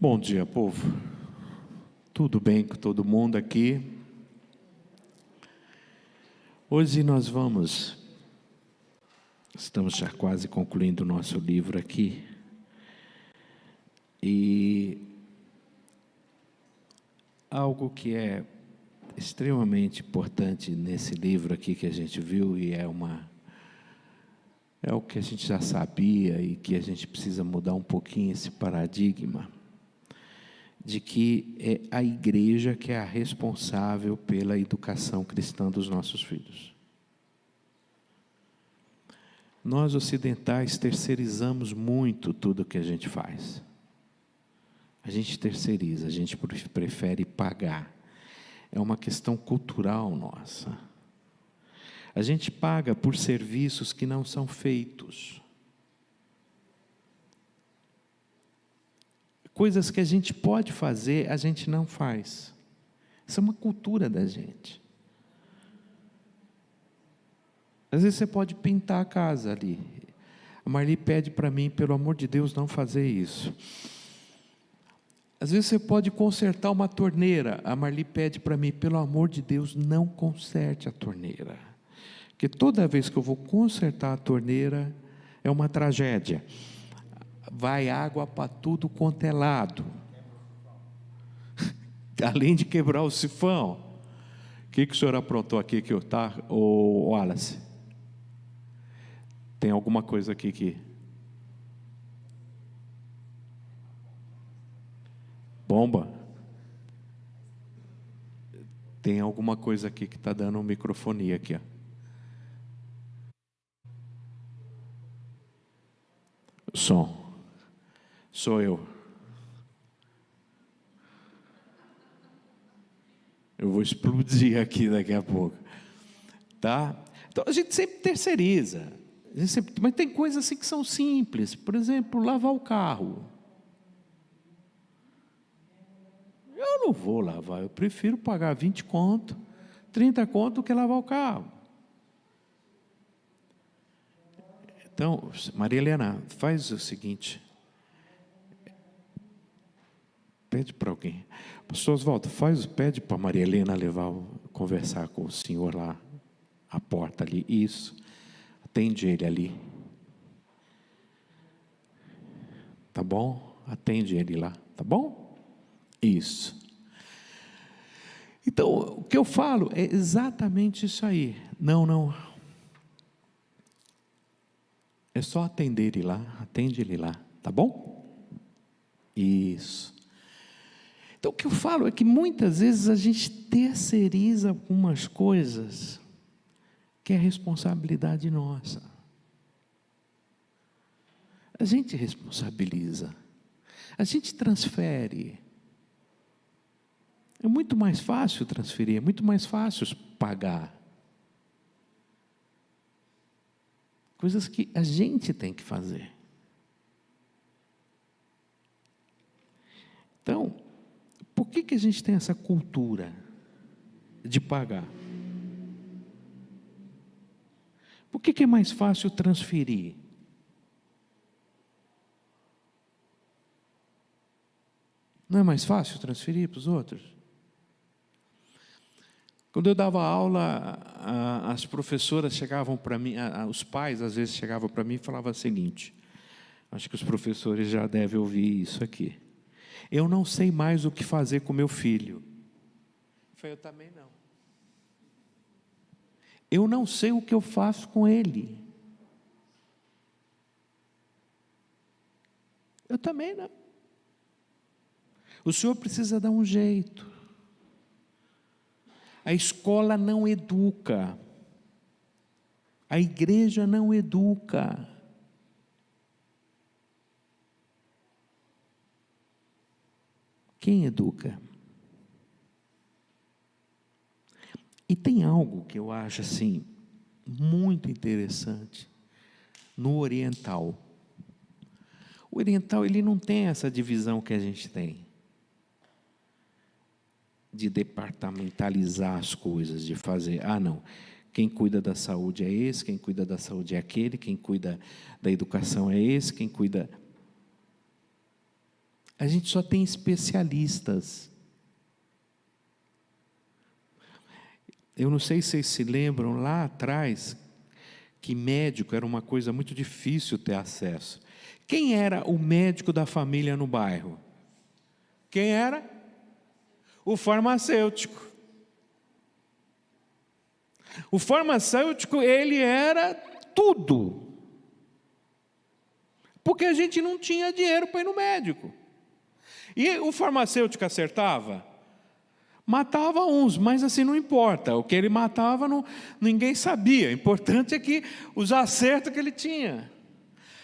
Bom dia, povo. Tudo bem com todo mundo aqui? Hoje estamos já quase concluindo o nosso livro aqui. E algo que é extremamente importante nesse livro aqui que a gente viu, e é o que a gente já sabia e que a gente precisa mudar um pouquinho esse paradigma, de que é a igreja que é a responsável pela educação cristã dos nossos filhos. Nós ocidentais terceirizamos muito tudo o que a gente faz. A gente terceiriza, a gente prefere pagar. É uma questão cultural nossa. A gente paga por serviços que não são feitos. Coisas que a gente pode fazer, a gente não faz. Isso é uma cultura da gente. Às vezes você pode pintar a casa ali. A Marli pede para mim, pelo amor de Deus, não fazer isso. Às vezes você pode consertar uma torneira. A Marli pede para mim, pelo amor de Deus, não conserte a torneira. Porque toda vez que eu vou consertar a torneira, é uma tragédia. Vai água para tudo quanto é lado. Além de quebrar o sifão. O que o senhor aprontou aqui que eu tá, o Wallace? Tem alguma coisa aqui que... Bomba? Tem alguma coisa aqui que está dando microfonia aqui, ó. Som. Sou eu. Eu vou explodir aqui daqui a pouco. Tá? Então a gente sempre terceiriza. Mas tem coisas assim que são simples. Por exemplo, lavar o carro. Eu não vou lavar, eu prefiro pagar 20 conto, 30 conto do que lavar o carro. Então, Maria Helena, faz o seguinte. Pede para alguém. Pastor Oswaldo, pede para Maria Helena conversar com o senhor lá, à porta ali. Isso. Atende ele ali. Tá bom? Atende ele lá. Tá bom? Isso. Então, o que eu falo é exatamente isso aí. Não. É só atender ele lá. Atende ele lá. Tá bom? Isso. Então, o que eu falo é que muitas vezes a gente terceiriza algumas coisas que é responsabilidade nossa. A gente responsabiliza. A gente transfere. É muito mais fácil transferir, é muito mais fácil pagar. Coisas que a gente tem que fazer. Então, por que a gente tem essa cultura de pagar? Por que é mais fácil transferir? Não é mais fácil transferir para os outros? Quando eu dava aula, as professoras chegavam para mim, os pais às vezes chegavam para mim e falavam o seguinte, acho que os professores já devem ouvir isso aqui. Eu não sei mais o que fazer com meu filho. Eu falei, eu também não. Eu não sei o que eu faço com ele. Eu também não. O senhor precisa dar um jeito. A escola não educa. A igreja não educa. Quem educa? E tem algo que eu acho assim, muito interessante, no oriental. O oriental, ele não tem essa divisão que a gente tem, de departamentalizar as coisas, de fazer, não, quem cuida da saúde é esse, quem cuida da saúde é aquele, quem cuida da educação é esse, quem cuida... A gente só tem especialistas. Eu não sei se vocês se lembram, lá atrás, que médico era uma coisa muito difícil ter acesso. Quem era o médico da família no bairro? Quem era? O farmacêutico. O farmacêutico, ele era tudo. Porque a gente não tinha dinheiro para ir no médico. E o farmacêutico acertava? Matava uns, mas assim não importa. O que ele matava, ninguém sabia. O importante é que os acertos que ele tinha.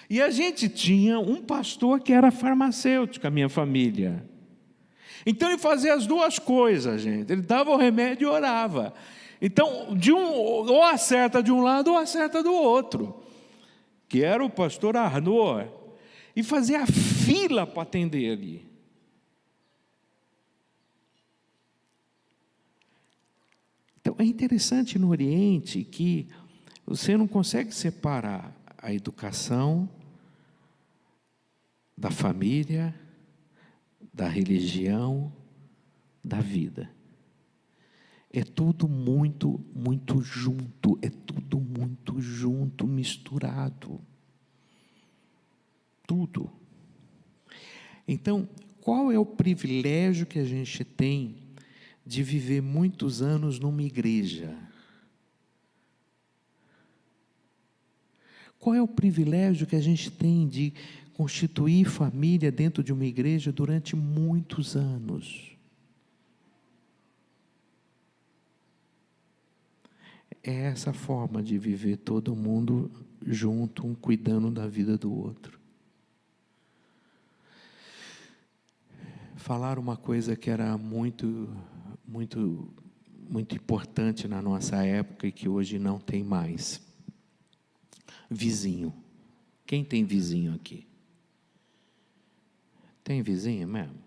E a gente tinha um pastor que era farmacêutico, a minha família. Então ele fazia as duas coisas, gente. Ele dava o remédio e orava. Então, ou acerta de um lado ou acerta do outro. Que era o pastor Arnor. E fazia fila para atender ali. Então, é interessante no Oriente que você não consegue separar a educação da família, da religião, da vida. É tudo muito, muito junto, é tudo muito junto, misturado. Tudo. Então, qual é o privilégio que a gente tem de viver muitos anos numa igreja? Qual é o privilégio que a gente tem de constituir família dentro de uma igreja durante muitos anos? É essa forma de viver todo mundo junto, um cuidando da vida do outro. Falar uma coisa que era muito importante na nossa época e que hoje não tem mais. Vizinho. Quem tem vizinho aqui? Tem vizinho mesmo?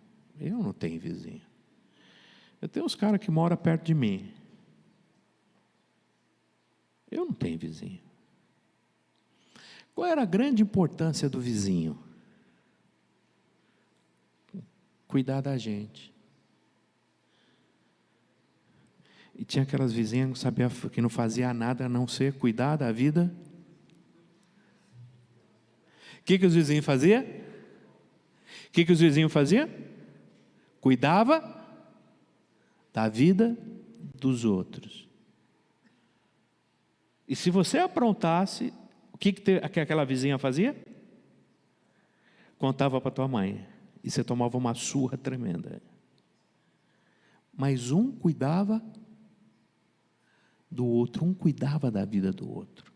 Eu não tenho vizinho. Eu tenho uns caras que moram perto de mim. Eu não tenho vizinho. Qual era a grande importância do vizinho? Cuidar da gente. E tinha aquelas vizinhas que não fazia nada a não ser cuidar da vida. O que os vizinhos faziam? O que os vizinhos faziam? Cuidava da vida dos outros. E se você aprontasse, o que aquela vizinha fazia? Contava para tua mãe. E você tomava uma surra tremenda. Mas um cuidava do outro, um cuidava da vida do outro.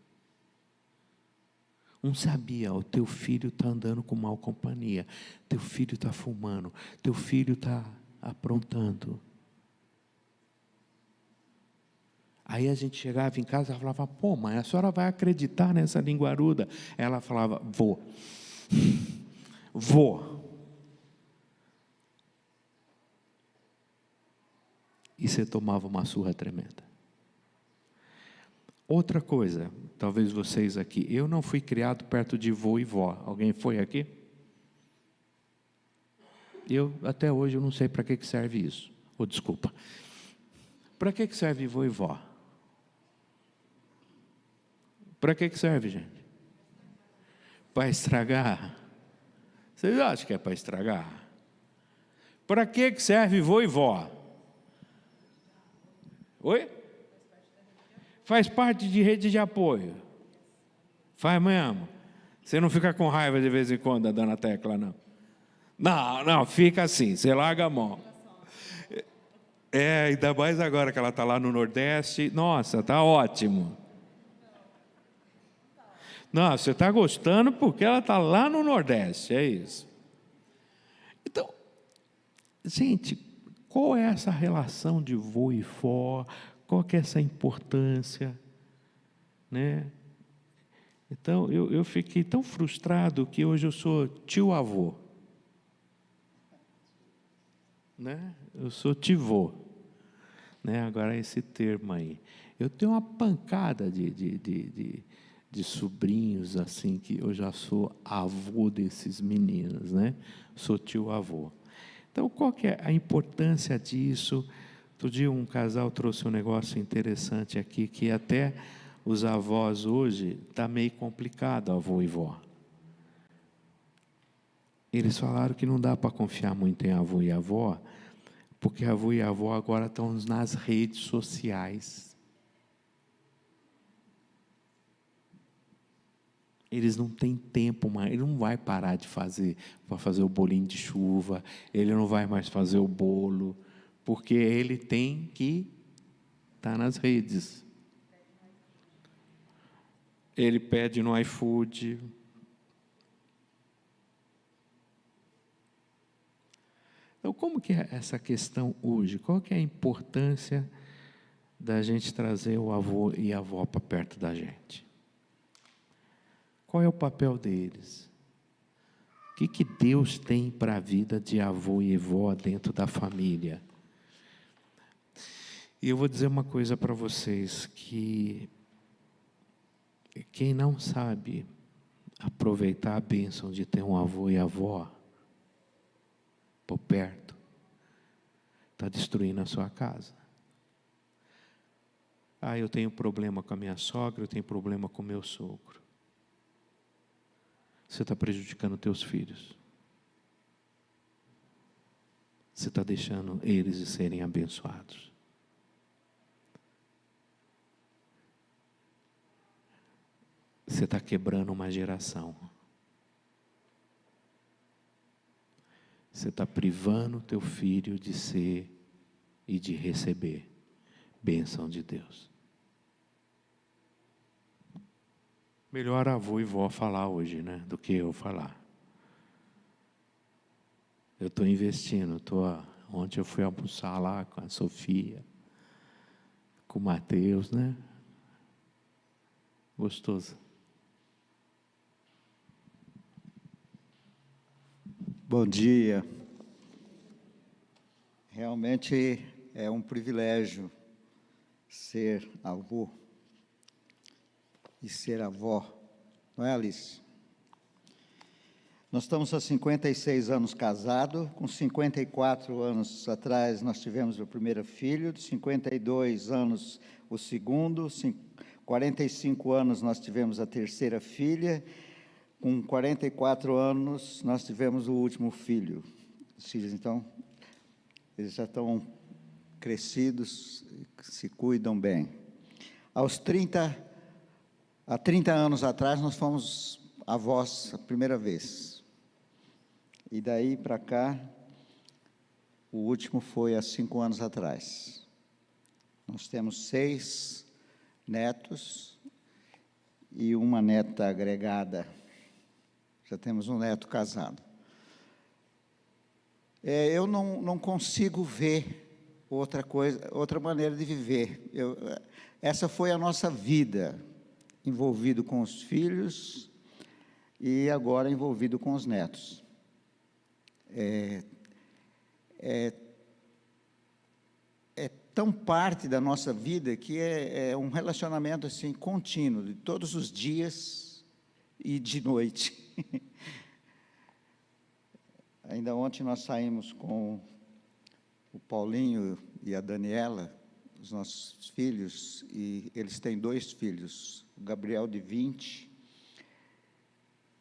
Um sabia, o teu filho está andando com mal companhia, teu filho está fumando, teu filho está aprontando. Aí a gente chegava em casa e falava, pô, mãe, a senhora vai acreditar nessa linguaruda? Ela falava, vou. E você tomava uma surra tremenda. Outra coisa, talvez vocês aqui, eu não fui criado perto de vô e vó. Alguém foi aqui? Até hoje, eu não sei para que serve isso. Desculpa. Para que serve vô e vó? Para que serve, gente? Para estragar? Vocês acham que é para estragar? Para que serve vô e vó? Oi? Faz parte de rede de apoio. Faz mesmo. Você não fica com raiva de vez em quando, dando a tecla, não. Não, fica assim, você larga a mão. Ainda mais agora que ela está lá no Nordeste. Nossa, está ótimo. Não, você está gostando porque ela está lá no Nordeste, é isso. Então, gente, qual é essa relação de vô e vó? Qual que é essa importância? Né? Então, eu fiquei tão frustrado que hoje eu sou tio-avô. Né? Eu sou tivô. Né? Agora esse termo aí. Eu tenho uma pancada de de sobrinhos, assim, que eu já sou avô desses meninos, né? Sou tio-avô. Então, qual que é a importância disso? Outro dia um casal trouxe um negócio interessante aqui, que até os avós hoje, está meio complicado, avô e vó. Eles falaram que não dá para confiar muito em avô e avó, porque avô e avó agora estão nas redes sociais. Eles não têm tempo mais, ele não vai parar de fazer, para fazer o bolinho de chuva, ele não vai mais fazer o bolo, porque ele tem que estar nas redes. Ele pede no iFood. Então, como que é essa questão hoje? Qual que é a importância da gente trazer o avô e a avó para perto da gente? Qual é o papel deles? O que Deus tem para a vida de avô e avó dentro da família? E eu vou dizer uma coisa para vocês, que quem não sabe aproveitar a bênção de ter um avô e avó por perto, está destruindo a sua casa. Ah, eu tenho problema com a minha sogra, eu tenho problema com o meu sogro. Você está prejudicando teus filhos. Você está deixando eles de serem abençoados. Você está quebrando uma geração. Você está privando o teu filho de ser e de receber bênção de Deus. Melhor avô e vó falar hoje, né, do que eu falar. Eu estou investindo, ontem eu fui almoçar lá com a Sofia, com o Mateus, né? Gostoso. Bom dia. Realmente é um privilégio ser avô e ser avó, não é, Alice? Nós estamos há 56 anos casados, com 54 anos atrás nós tivemos o primeiro filho, de 52 anos o segundo, 45 anos nós tivemos a terceira filha, com 44 anos nós tivemos o último filho. Os filhos, então, eles já estão crescidos, se cuidam bem. Há 30 anos atrás, nós fomos avós a primeira vez. E daí para cá, o último foi há 5 anos atrás. Nós temos 6 netos e uma neta agregada. Já temos um neto casado. Eu não consigo ver outra maneira de viver. Essa foi a nossa vida, envolvido com os filhos e agora envolvido com os netos. É tão parte da nossa vida que é um relacionamento assim contínuo, de todos os dias e de noite. Ainda ontem nós saímos com o Paulinho e a Daniela, os nossos filhos, e eles têm 2 filhos, o Gabriel de 20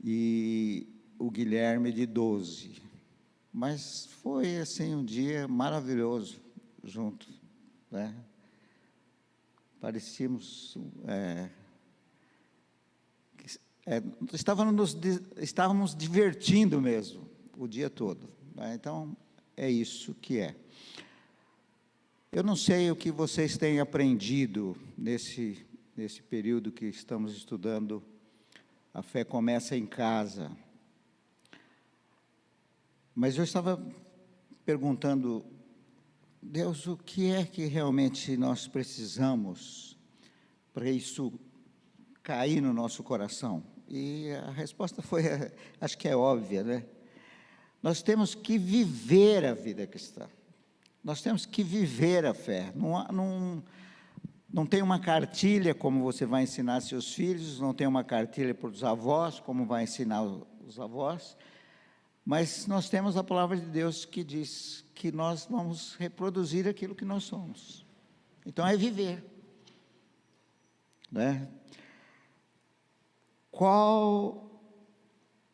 e o Guilherme de 12. Mas foi assim um dia maravilhoso junto, né? Parecíamos estávamos divertindo mesmo o dia todo, né? Então é isso que é. Eu não sei o que vocês têm aprendido nesse período que estamos estudando. A fé começa em casa. Mas eu estava perguntando, Deus, o que é que realmente nós precisamos para isso cair no nosso coração? E a resposta foi, acho que é óbvia, né? Nós temos que viver a vida cristã. Nós temos que viver a fé. Não tem uma cartilha como você vai ensinar seus filhos, não tem uma cartilha para os avós, como vai ensinar os avós, mas nós temos a palavra de Deus que diz que nós vamos reproduzir aquilo que nós somos. Então é viver, né? Qual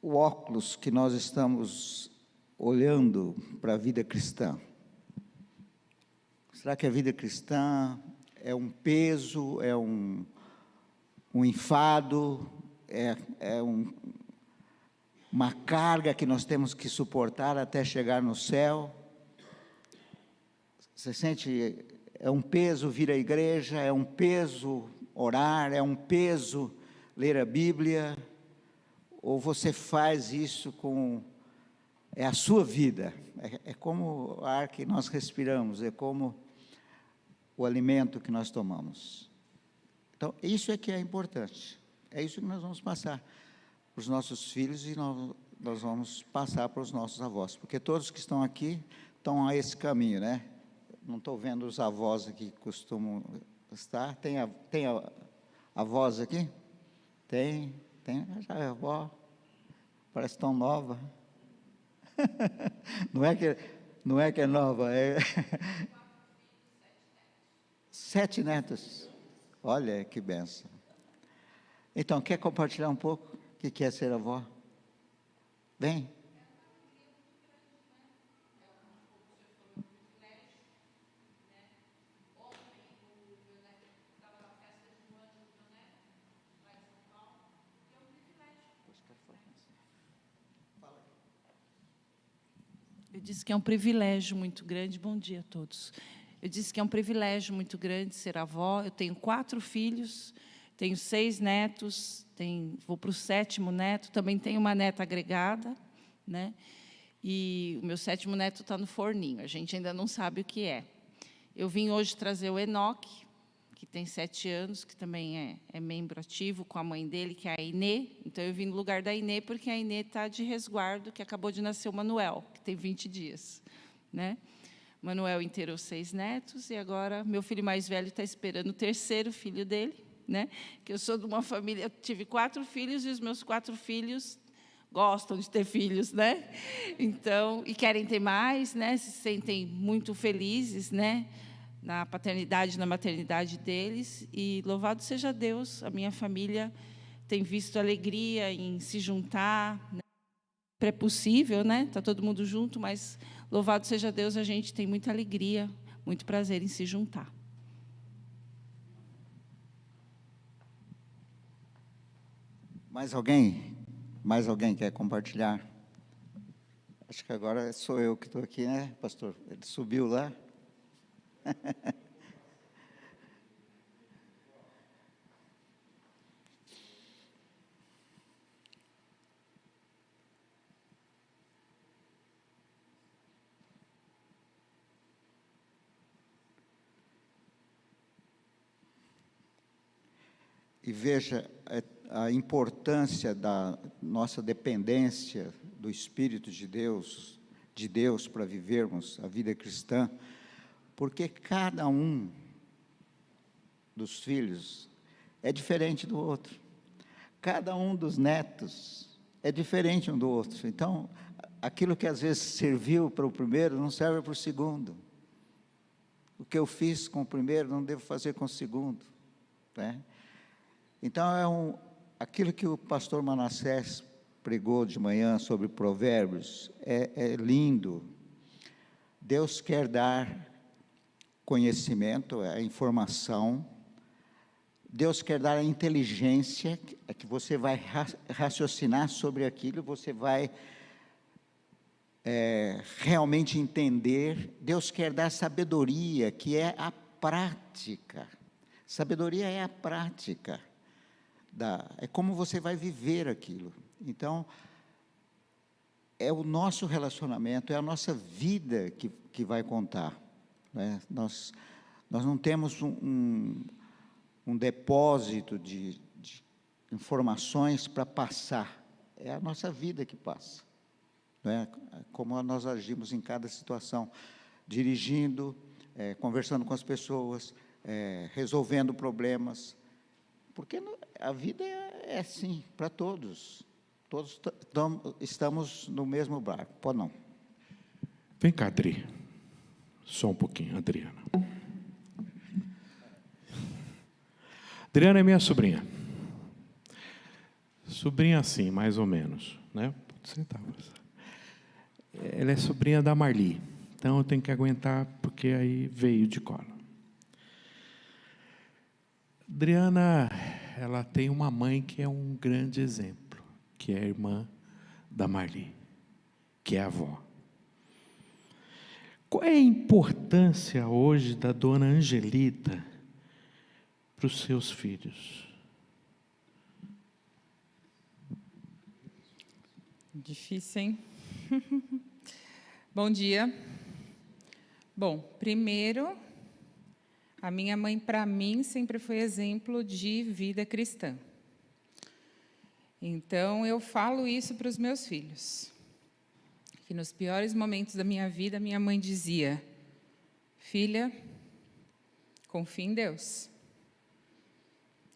o óculos que nós estamos olhando para a vida cristã? Será que a vida cristã é um peso, é um enfado, uma carga que nós temos que suportar até chegar no céu? Você sente, é um peso vir à igreja, é um peso orar, é um peso ler a Bíblia, ou você faz isso é a sua vida, é como o ar que nós respiramos, é como o alimento que nós tomamos. Então, isso é que é importante, é isso que nós vamos passar para os nossos filhos e nós vamos passar para os nossos avós, porque todos que estão aqui estão a esse caminho, né? Não estou vendo os avós aqui que costumam estar. Tem avós aqui? Tem, já é avó, parece tão nova. Não é que é nova, é 7 netos. Olha que benção. Então, quer compartilhar um pouco o que é ser avó? Vem. Eu disse que é um privilégio muito grande. Bom dia a todos. Eu disse que é um privilégio muito grande ser avó. Eu tenho 4 filhos, tenho 6 netos, vou para o 7º neto, também tenho uma neta agregada, né? E o meu 7º neto está no forninho, a gente ainda não sabe o que é. Eu vim hoje trazer o Enoque, que tem 7 anos, que também é membro ativo, com a mãe dele, que é a Inê. Então, eu vim no lugar da Inê, porque a Inê está de resguardo, que acabou de nascer o Manuel, que tem 20 dias. Né? Manuel inteirou 6 netos, e agora meu filho mais velho está esperando o 3º filho dele, né? Que eu sou de uma família, eu tive 4 filhos, e os meus 4 filhos gostam de ter filhos, né? Então, e querem ter mais, né? Se sentem muito felizes, né? Na paternidade, na maternidade deles, e louvado seja Deus, a minha família tem visto alegria em se juntar, né? É possível, né? Está todo mundo junto, mas louvado seja Deus, a gente tem muita alegria, muito prazer em se juntar. Mais alguém? Mais alguém quer compartilhar? Acho que agora sou eu que estou aqui, né, pastor? Ele subiu lá. E veja a importância da nossa dependência do Espírito de Deus para vivermos a vida cristã, porque cada um dos filhos é diferente do outro, cada um dos netos é diferente um do outro. Então, aquilo que às vezes serviu para o primeiro não serve para o segundo. O que eu fiz com o primeiro não devo fazer com o segundo, né? Então, aquilo que o pastor Manassés pregou de manhã sobre Provérbios é lindo. Deus quer dar conhecimento, a informação. Deus quer dar a inteligência, que você vai raciocinar sobre aquilo, você vai realmente entender. Deus quer dar sabedoria, que é a prática. Sabedoria é a prática. É como você vai viver aquilo. Então, é o nosso relacionamento, é a nossa vida que vai contar, né? Nós não temos um depósito de informações para passar, é a nossa vida que passa, né? Como nós agimos em cada situação, dirigindo, conversando com as pessoas, resolvendo problemas. Porque a vida é assim, para todos. Todos estamos no mesmo barco. Pode não. Vem cá, Adri. Só um pouquinho, Adriana. Adriana é minha sobrinha. Sobrinha assim, mais ou menos, né? Pode sentar. Ela é sobrinha da Marli. Então eu tenho que aguentar, porque aí veio de cola. Adriana, ela tem uma mãe que é um grande exemplo, que é a irmã da Marli, que é a avó. Qual é a importância hoje da dona Angelita para os seus filhos? Difícil, hein? Bom dia. Bom, primeiro, a minha mãe, para mim, sempre foi exemplo de vida cristã. Então, eu falo isso para os meus filhos. Que nos piores momentos da minha vida, minha mãe dizia: filha, confie em Deus.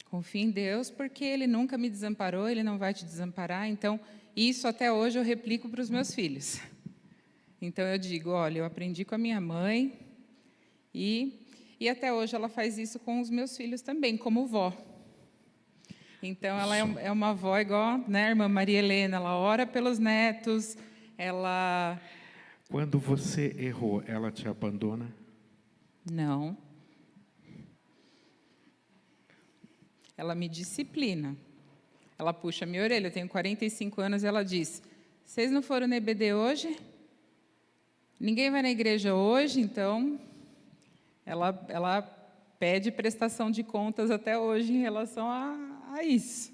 Confie em Deus, porque Ele nunca me desamparou, Ele não vai te desamparar. Então, isso até hoje eu replico para os meus filhos. Então, eu digo, olha, eu aprendi com a minha mãe e até hoje ela faz isso com os meus filhos também, como vó. Então, ela é uma avó igual, né, a irmã Maria Helena, ela ora pelos netos, ela... Quando você errou, ela te abandona? Não. Ela me disciplina. Ela puxa a minha orelha, eu tenho 45 anos, e ela diz, vocês não foram no EBD hoje? Ninguém vai na igreja hoje? Então, ela pede prestação de contas até hoje em relação a isso.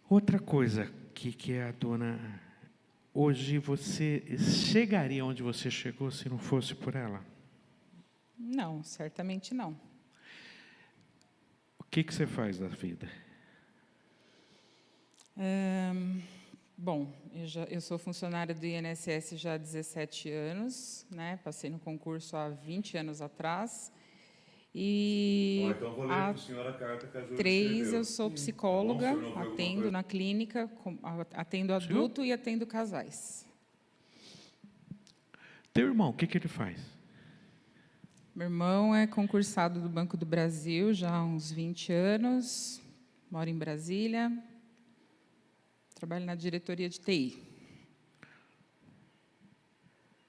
Outra coisa que é a dona... Hoje você chegaria onde você chegou se não fosse por ela? Não, certamente não. O que você faz da vida? Bom, eu sou funcionária do INSS já há 17 anos, né? Passei no concurso há 20 anos atrás. E então vou ler para o senhor a carta que a Júlia 3 escreveu. eu sou psicóloga, Tá bom, o senhor não viu alguma atendo coisa? na clínica, atendo adulto e atendo casais. Teu irmão, o que ele faz? Meu irmão é concursado do Banco do Brasil já há uns 20 anos, mora em Brasília, trabalha na diretoria de TI.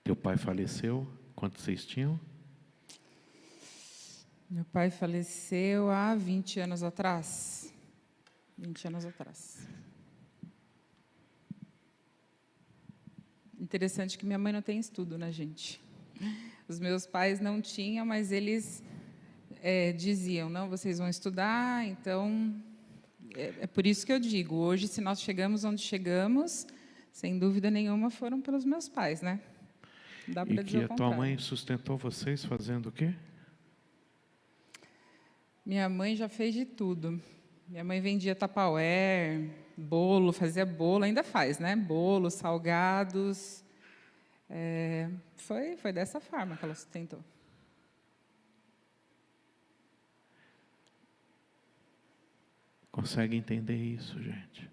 Teu pai faleceu? Quantos vocês tinham? Meu pai faleceu há 20 anos atrás. 20 anos atrás. Interessante que minha mãe não tem estudo, né, gente? Os meus pais não tinham, mas eles diziam, não, vocês vão estudar, então... É por isso que eu digo, hoje, se nós chegamos onde chegamos, sem dúvida nenhuma, foram pelos meus pais, né? Não dá para dizer o E que a tua contrário. mãe sustentou vocês fazendo o quê? Minha mãe já fez de tudo. Minha mãe vendia Tupperware, bolo, fazia bolo, ainda faz, né? Bolo, salgados. Foi dessa forma que ela sustentou. Consegue entender isso, gente?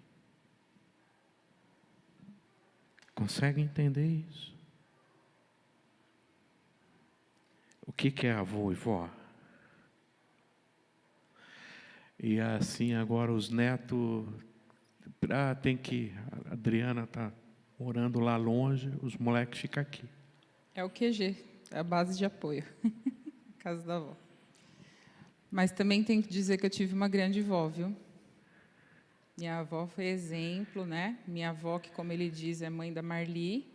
Consegue entender isso? O que é avô e vó? E assim agora os netos... tem que... A Adriana está morando lá longe, os moleques ficam aqui. É o QG, é a base de apoio. Casa da avó. Mas também tenho que dizer que eu tive uma grande vó, viu? Minha avó foi exemplo, né? Minha avó, que, como ele diz, é mãe da Marli.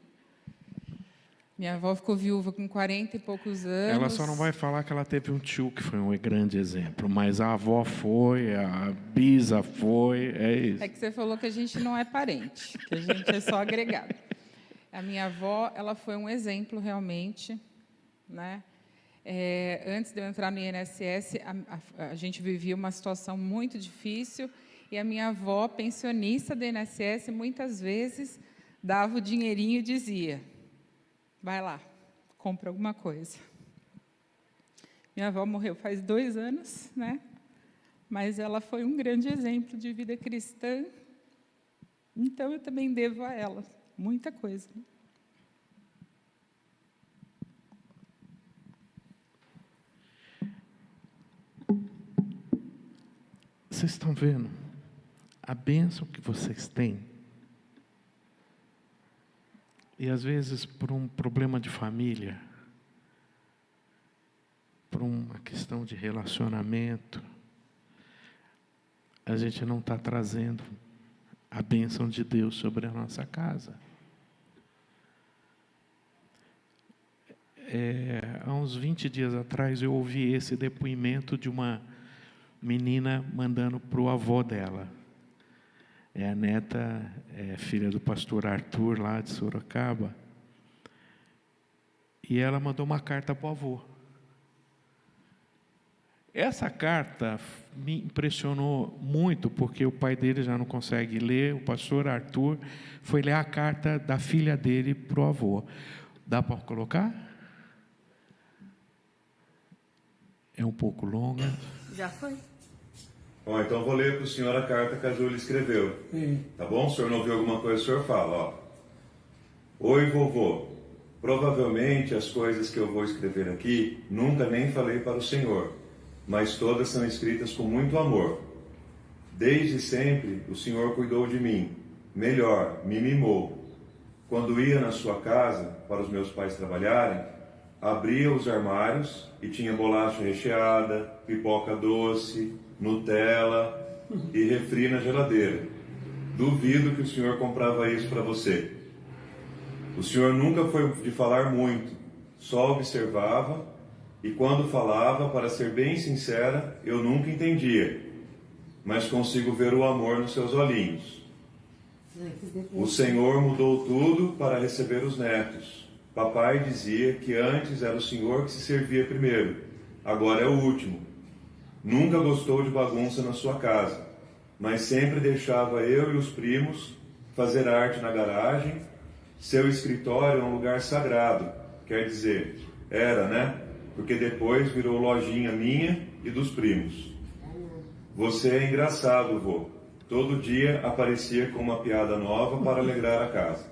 Minha avó ficou viúva com 40 e poucos anos. Ela só não vai falar que ela teve um tio que foi um grande exemplo, mas a avó foi, a bisa foi, é isso. É que você falou que a gente não é parente, que a gente é só agregado. A minha avó, ela foi um exemplo realmente, né? Antes de eu entrar no INSS, a gente vivia uma situação muito difícil e a minha avó, pensionista do INSS, muitas vezes dava o dinheirinho e dizia: vai lá, compra alguma coisa. Minha avó morreu faz 2 anos, né? Mas ela foi um grande exemplo de vida cristã. Então, eu também devo a ela muita coisa. Vocês estão vendo a bênção que vocês têm? E às vezes, por um problema de família, por uma questão de relacionamento, a gente não está trazendo a bênção de Deus sobre a nossa casa. Há uns 20 dias atrás, eu ouvi esse depoimento de uma menina mandando para o avô dela. A neta, filha do pastor Arthur, lá de Sorocaba. E ela mandou uma carta para o avô. Essa carta me impressionou muito, porque o pai dele já não consegue ler. O pastor Arthur foi ler a carta da filha dele para o avô. Dá para colocar? É um pouco longa. Já foi? Bom, então vou ler para o senhor a carta que a Júlia escreveu. Tá bom? Se o senhor não ouviu alguma coisa, o senhor fala, ó. Oi, vovô. Provavelmente as coisas que eu vou escrever aqui nunca nem falei para o senhor, mas todas são escritas com muito amor. Desde sempre o senhor cuidou de mim, melhor, me mimou. Quando ia na sua casa para os meus pais trabalharem, abria os armários e tinha bolacha recheada, pipoca doce, Nutella e refri na geladeira. Duvido que o senhor comprava isso para você. O senhor nunca foi de falar muito, só observava, e quando falava, para ser bem sincera, eu nunca entendia, mas consigo ver o amor nos seus olhinhos. O Senhor mudou tudo para receber os netos. Papai dizia que antes era o senhor que se servia primeiro, agora é o último. Nunca gostou de bagunça na sua casa, mas sempre deixava eu e os primos fazer arte na garagem. Seu escritório é um lugar sagrado, quer dizer, era, né? Porque depois virou lojinha minha e dos primos. Você é engraçado, vô. Todo dia aparecia com uma piada nova para alegrar a casa.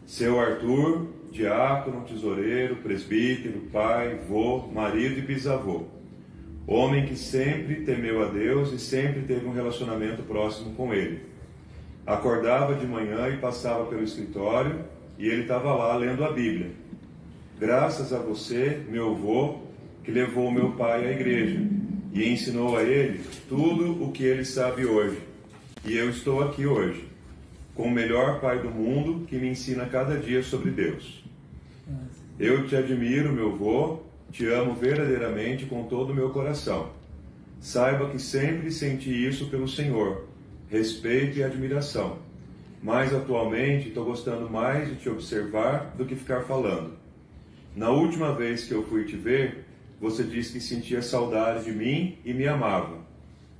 Seu Arthur, diácono, tesoureiro, presbítero, pai, vô, marido e bisavô. Homem que sempre temeu a Deus e sempre teve um relacionamento próximo com Ele. Acordava de manhã e passava pelo escritório e ele estava lá lendo a Bíblia. Graças a você, meu avô, que levou meu pai à igreja e ensinou a ele tudo o que ele sabe hoje. E eu estou aqui hoje, com o melhor pai do mundo que me ensina cada dia sobre Deus. Eu te admiro, meu avô, te amo verdadeiramente com todo o meu coração. Saiba que sempre senti isso pelo Senhor, respeito e admiração. Mas atualmente estou gostando mais de te observar do que ficar falando. Na última vez que eu fui te ver, você disse que sentia saudade de mim e me amava.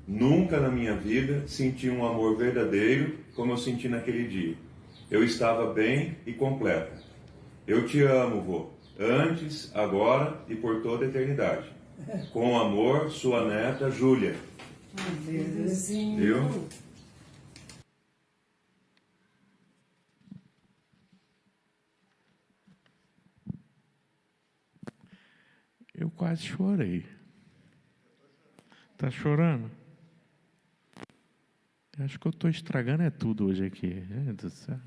Nunca na minha vida senti um amor verdadeiro como eu senti naquele dia. Eu estava bem e completa. Eu te amo, vô, antes, agora e por toda a eternidade. Com amor, sua neta, Júlia. Viu? Eu quase chorei. Está chorando? Acho que eu estou estragando tudo hoje aqui. Meu Deus do céu.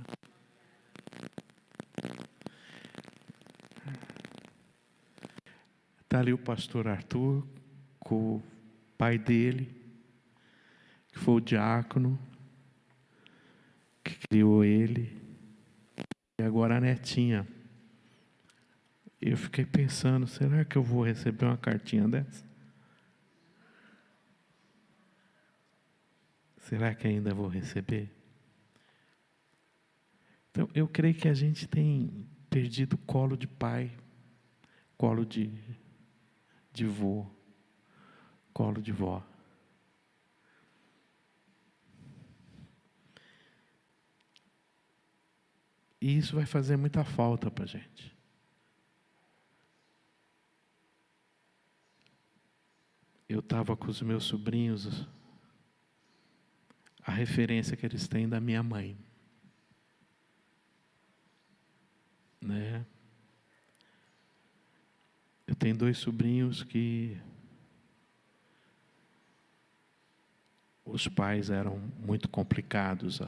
Está ali o pastor Arthur, com o pai dele, que foi o diácono, que criou ele, e agora a netinha. Eu fiquei pensando, será que eu vou receber uma cartinha dessa? Será que ainda vou receber? Então, eu creio que a gente tem perdido colo de pai, colo de vô, colo de vó. E isso vai fazer muita falta para a gente. eu estava com os meus sobrinhos, a referência que eles têm da minha mãe, né? Eu tenho 2 sobrinhos que os pais eram muito complicados.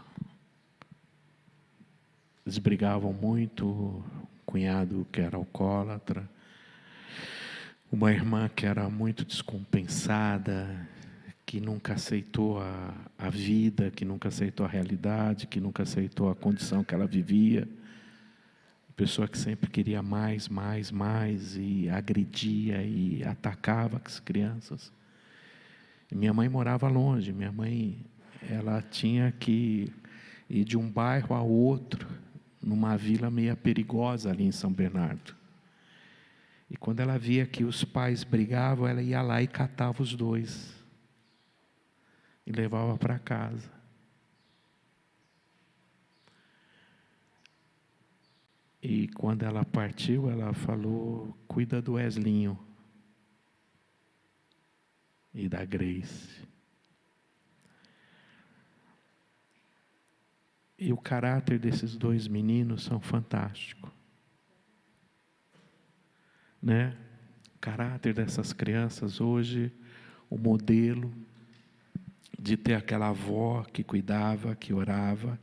Eles brigavam muito, o cunhado que era alcoólatra, uma irmã que era muito descompensada, que nunca aceitou a vida, que nunca aceitou a realidade, que nunca aceitou a condição que ela vivia. Pessoa que sempre queria mais, mais, mais, e agredia e atacava as crianças. E minha mãe morava longe. Minha mãe, ela tinha que ir de um bairro a outro, numa vila meio perigosa ali em São Bernardo. E quando ela via que os pais brigavam, ela ia lá e catava os 2 e levava para casa. E quando ela partiu, ela falou: cuida do Weslinho e da Grace. E o caráter desses 2 meninos são fantástico, né? O caráter dessas crianças hoje, o modelo de ter aquela avó que cuidava, que orava,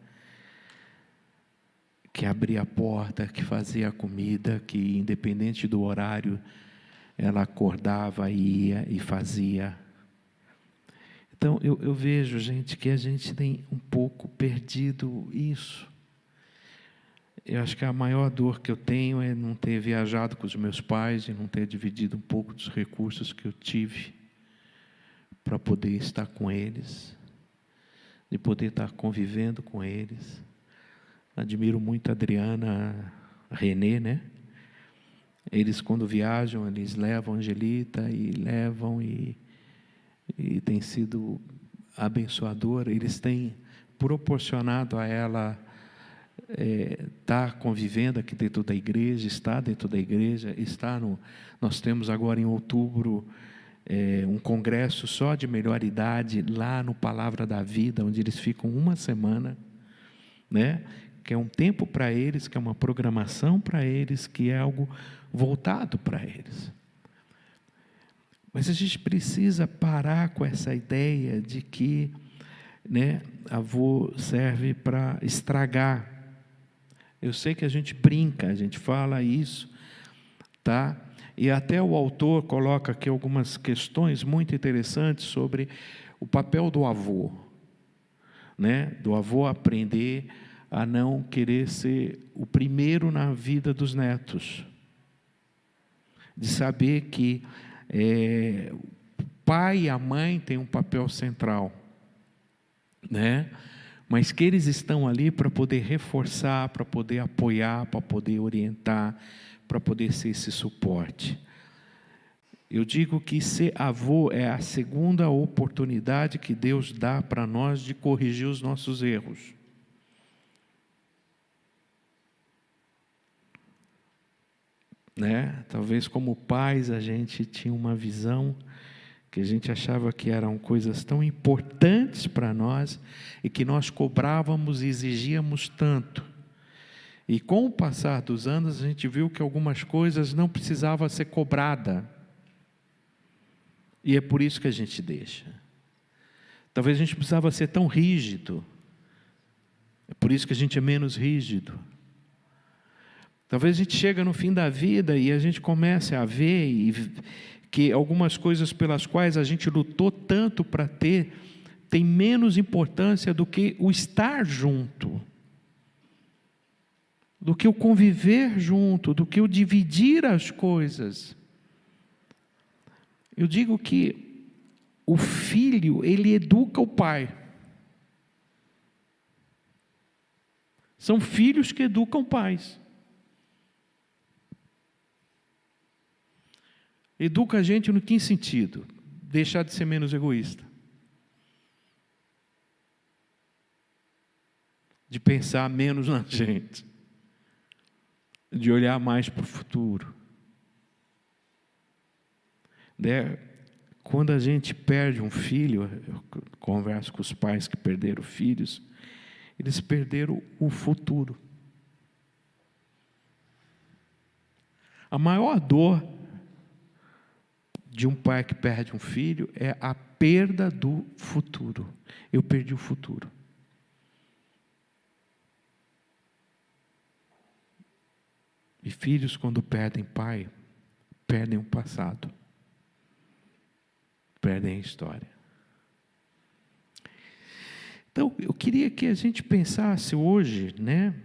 que abria a porta, que fazia a comida, que independente do horário, ela acordava, ia e fazia. Então, eu vejo, gente, que a gente tem um pouco perdido isso. Eu acho que a maior dor que eu tenho é não ter viajado com os meus pais e não ter dividido um pouco dos recursos que eu tive para poder estar com eles, de poder estar convivendo com eles. Admiro muito a Adriana, a Renê, né? Eles, quando viajam, eles levam a Angelita e levam e tem sido abençoador. Eles têm proporcionado a ela estar convivendo aqui dentro da igreja, estar dentro da igreja, nós temos agora em outubro um congresso só de melhor idade lá no Palavra da Vida, onde eles ficam uma semana, né? Que é um tempo para eles, que é uma programação para eles, que é algo voltado para eles. Mas a gente precisa parar com essa ideia de que, né, avô serve para estragar. Eu sei que a gente brinca, a gente fala isso, tá? E até o autor coloca aqui algumas questões muito interessantes sobre o papel do avô, né? Do avô aprender a não querer ser o primeiro na vida dos netos, de saber que o pai e a mãe têm um papel central, né? Mas que eles estão ali para poder reforçar, para poder apoiar, para poder orientar, para poder ser esse suporte. Eu digo que ser avô é a segunda oportunidade que Deus dá para nós de corrigir os nossos erros. Né? Talvez como pais a gente tinha uma visão que a gente achava que eram coisas tão importantes para nós e que nós cobrávamos e exigíamos tanto. E com o passar dos anos a gente viu que algumas coisas não precisavam ser cobradas. E é por isso que a gente deixa. Talvez a gente precisava ser tão rígido. É por isso que a gente é menos rígido. Talvez a gente chega no fim da vida e a gente comece a ver que algumas coisas pelas quais a gente lutou tanto para ter, tem menos importância do que o estar junto, do que o conviver junto, do que o dividir as coisas. Eu digo que o filho, ele educa o pai. São filhos que educam pais. Educa a gente no que sentido? Deixar de ser menos egoísta. De pensar menos na gente. De olhar mais para o futuro. quando a gente perde um filho, eu converso com os pais que perderam filhos, eles perderam o futuro. A maior dor de um pai que perde um filho é a perda do futuro. Eu perdi o futuro. E filhos, quando perdem pai, perdem o passado, perdem a história. Então, eu queria que a gente pensasse hoje, né?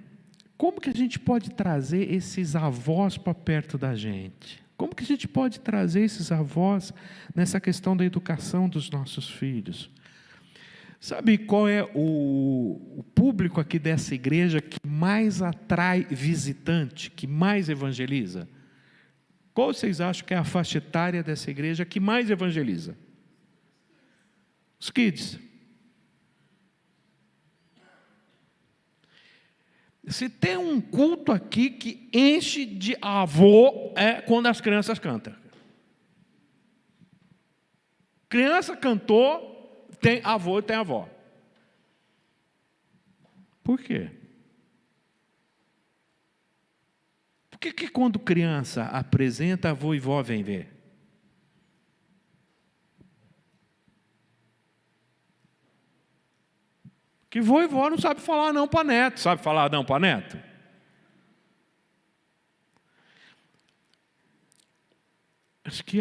Como que a gente pode trazer esses avós para perto da gente? Como que a gente pode trazer esses avós nessa questão da educação dos nossos filhos? Sabe qual é o público aqui dessa igreja que mais atrai visitante, que mais evangeliza? Qual vocês acham que é a faixa etária dessa igreja que mais evangeliza? Os kids. Se tem um culto aqui que enche de avô, é quando as crianças cantam. Criança cantou, tem avô e tem avó. Por quê? Por que quando criança apresenta, avô e vó vem ver? Que vô e vó não sabe falar não para neto. Sabe falar não para neto? Acho que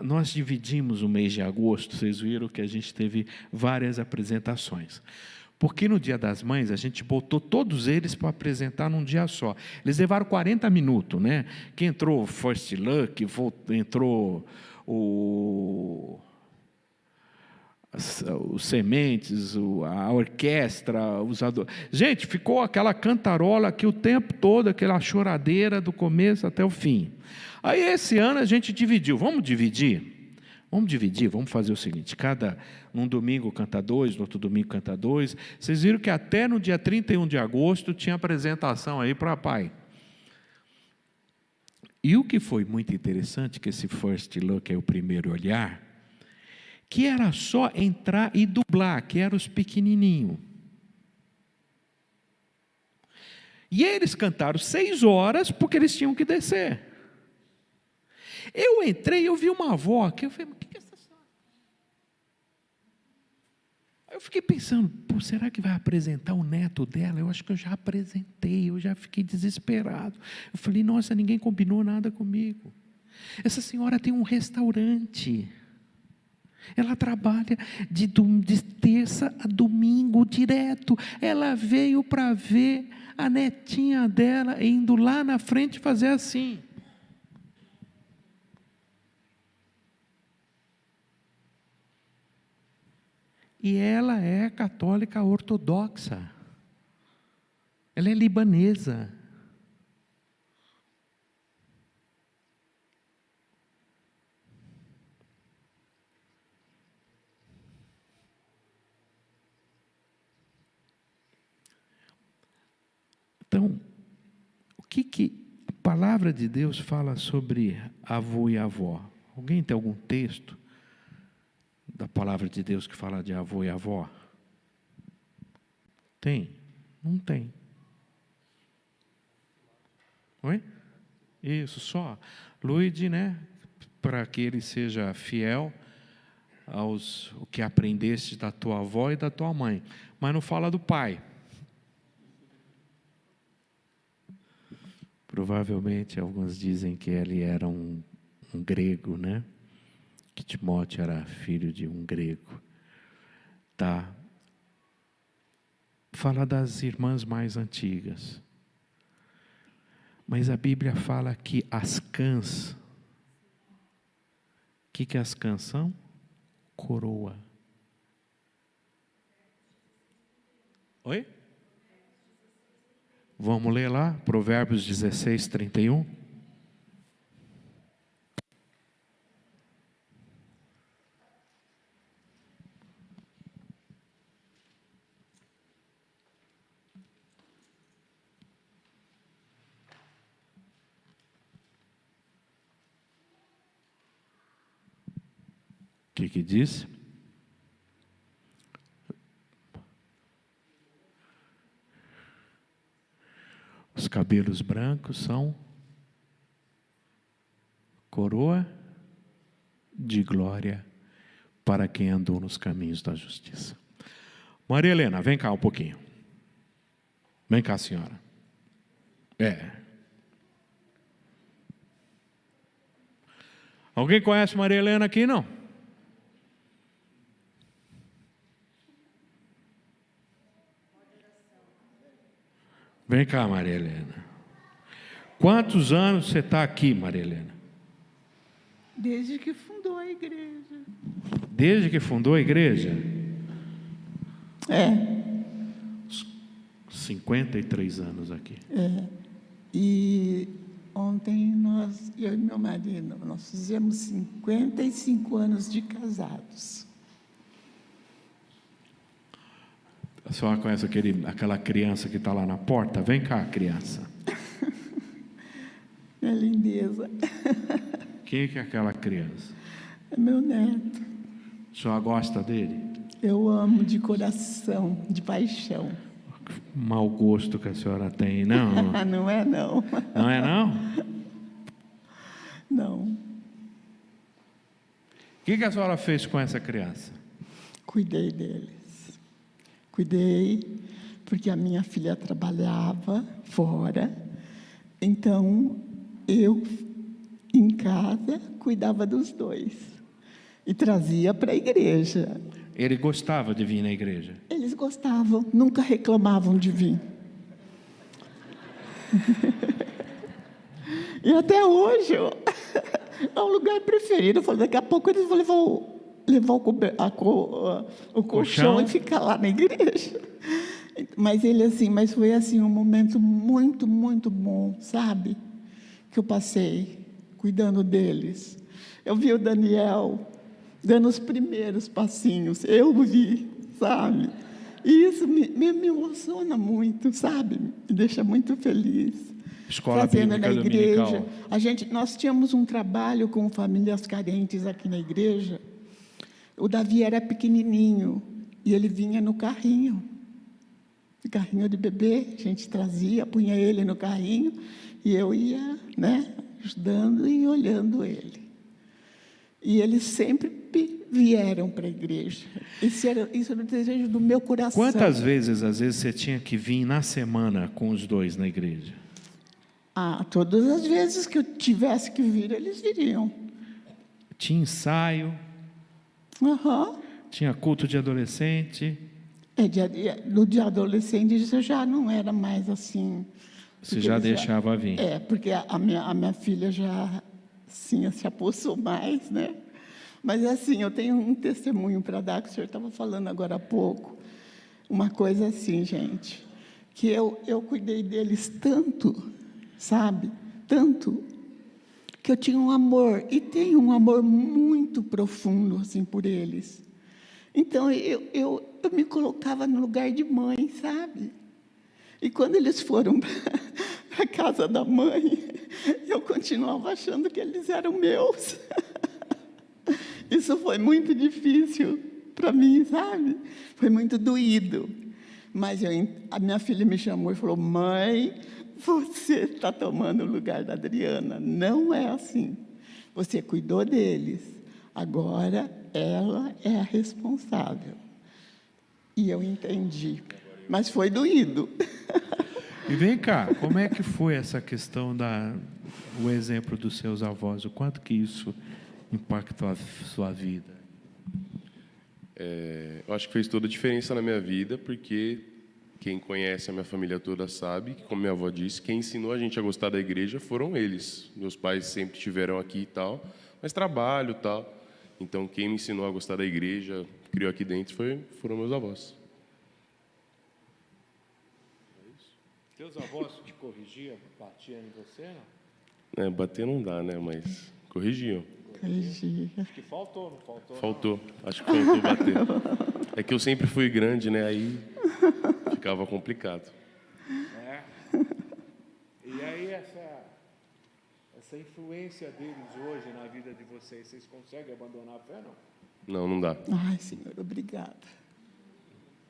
nós dividimos o mês de agosto. Vocês viram que a gente teve várias apresentações. Porque no Dia das Mães a gente botou todos eles para apresentar num dia só. Eles levaram 40 minutos, né? Que entrou o First Look, entrou os sementes, a orquestra, os adultos. Gente, ficou aquela cantarola aqui o tempo todo, aquela choradeira do começo até o fim. Aí esse ano a gente dividiu. Vamos dividir? Vamos fazer o seguinte: num domingo canta 2, no outro domingo canta 2. Vocês viram que até no dia 31 de agosto tinha apresentação aí para pai. E o que foi muito interessante, que esse First Look é o primeiro olhar, que era só entrar e dublar, que eram os pequenininhos. E eles cantaram 6 horas, porque eles tinham que descer. Eu entrei e eu vi uma avó, que eu falei, mas o que é essa senhora? Aí eu fiquei pensando, será que vai apresentar o neto dela? Eu acho que eu já apresentei, eu já fiquei desesperado. Eu falei, nossa, ninguém combinou nada comigo. Essa senhora tem um restaurante. Ela trabalha de terça a domingo direto. Ela veio para ver a netinha dela indo lá na frente fazer assim. E ela é católica ortodoxa. Ela é libanesa. Então, o que a palavra de Deus fala sobre avô e avó? Alguém tem algum texto da palavra de Deus que fala de avô e avó? Tem? Não tem. Oi? Isso, só. Luide, né? Para que ele seja fiel o que aprendeste da tua avó e da tua mãe. Mas não fala do pai. Provavelmente alguns dizem que ele era um grego, né? Que Timóteo era filho de um grego. Tá? Fala das irmãs mais antigas. Mas a Bíblia fala que as cãs, o que as cãs são? Coroa. Oi? Vamos ler lá, Provérbios 16, 31. que diz? Os cabelos brancos são coroa de glória para quem andou nos caminhos da justiça. Maria Helena, vem cá um pouquinho. Vem cá, senhora. Alguém conhece Maria Helena aqui, não? Vem cá, Maria Helena. Quantos anos você está aqui, Maria Helena? Desde que fundou a igreja. Desde que fundou a igreja? 53 anos aqui. E ontem eu e meu marido, nós fizemos 55 anos de casados. A senhora conhece aquela criança que está lá na porta? Vem cá, criança. É lindeza. Quem é aquela criança? É meu neto. A senhora gosta dele? Eu amo de coração, de paixão. Mau gosto que a senhora tem, não? Não é, não. Não é, não? Não. O que a senhora fez com essa criança? Cuidei deles. Cuidei, porque a minha filha trabalhava fora. Então, eu, em casa, cuidava dos dois. E trazia para a igreja. Ele gostava de vir na igreja? Eles gostavam, nunca reclamavam de vir. E até hoje, é o lugar preferido. Eu falei, daqui a pouco eles vão levar o colchão e ficar lá na igreja. Mas foi assim um momento muito, muito bom, sabe? Que eu passei cuidando deles. Eu vi o Daniel dando os primeiros passinhos, eu vi, sabe? E isso me emociona muito, sabe? Me deixa muito feliz. Escola Fazendo Bíblica na igreja. Dominical. Nós tínhamos um trabalho com famílias carentes aqui na igreja. O Davi era pequenininho e ele vinha no carrinho de bebê. A gente trazia, punha ele no carrinho e eu ia, ajudando e olhando ele. E eles sempre vieram para a igreja. Isso era o desejo do meu coração. Quantas vezes, às vezes, você tinha que vir na semana com os dois na igreja? Todas as vezes que eu tivesse que vir, eles viriam. Tinha ensaio? Uhum. Tinha culto de adolescente? No de adolescente, isso já não era mais assim. Você já deixava vir? Porque a minha filha já se apossou mais, né? Mas assim, eu tenho um testemunho para dar, que o senhor estava falando agora há pouco. Uma coisa assim, gente, que eu cuidei deles tanto, sabe? Tanto, que eu tinha um amor, e tenho um amor muito profundo, assim, por eles. Então, eu me colocava no lugar de mãe, sabe? E quando eles foram para a casa da mãe, eu continuava achando que eles eram meus. Isso foi muito difícil para mim, sabe? Foi muito doído. Mas a minha filha me chamou e falou, mãe, você está tomando o lugar da Adriana. Não é assim. Você cuidou deles. Agora, ela é a responsável. E eu entendi. Mas foi doído. E vem cá, como é que foi essa questão o exemplo dos seus avós? O quanto que isso impactou a sua vida? Eu acho que fez toda a diferença na minha vida, porque quem conhece a minha família toda sabe que, como minha avó disse, quem ensinou a gente a gostar da igreja foram eles. Meus pais sempre estiveram aqui e tal, mas trabalho e tal. Então, quem me ensinou a gostar da igreja, criou aqui dentro, foram meus avós. Teus avós te corrigiam, batiam em você, não? Bater não dá, né? Mas corrigiam. Acho que faltou, não faltou? Faltou. Acho que faltou bater. É que eu sempre fui grande, né? Aí ficava complicado. E aí essa influência deles hoje na vida de vocês conseguem abandonar a fé, não? Não dá. Ai, Senhor, obrigada.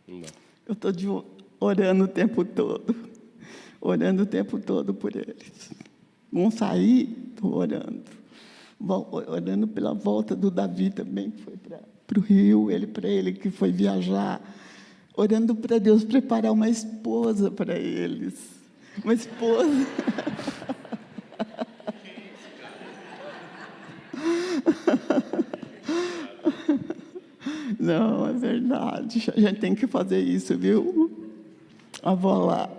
Não dá. Eu estou orando o tempo todo. Orando o tempo todo por eles. Vão sair, estou orando. Orando pela volta do Davi também, que foi para o Rio, para ele que foi viajar. Orando para Deus preparar uma esposa para eles. Uma esposa. Não, é verdade. A gente tem que fazer isso, viu? Avó lá.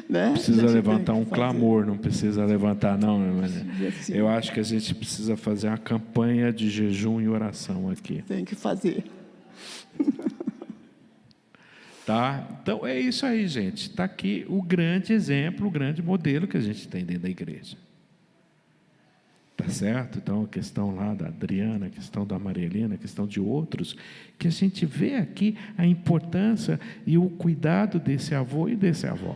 Né? Precisa levantar um clamor, não precisa levantar, não, mas Assim. eu acho que a gente precisa fazer uma campanha de jejum e oração aqui. Tem que fazer. Tá? Então é isso aí, gente. Está aqui o grande exemplo, o grande modelo que a gente tem dentro da igreja. Tá certo? Então a questão lá da Adriana, a questão da Maria Helena, a questão de outros, que a gente vê aqui a importância e o cuidado desse avô e desse avó.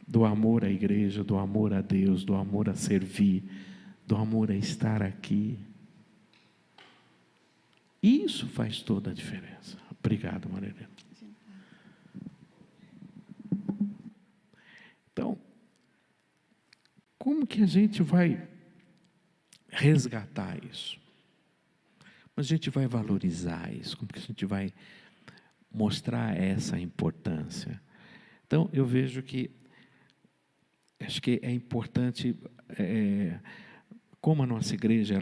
Do amor à igreja, do amor a Deus, do amor a servir, do amor a estar aqui. Isso faz toda a diferença. Obrigado, Maria Helena. Então, como que a gente vai resgatar isso? Como a gente vai valorizar isso? Como que a gente vai mostrar essa importância? Então, eu vejo que acho que é importante, como a nossa igreja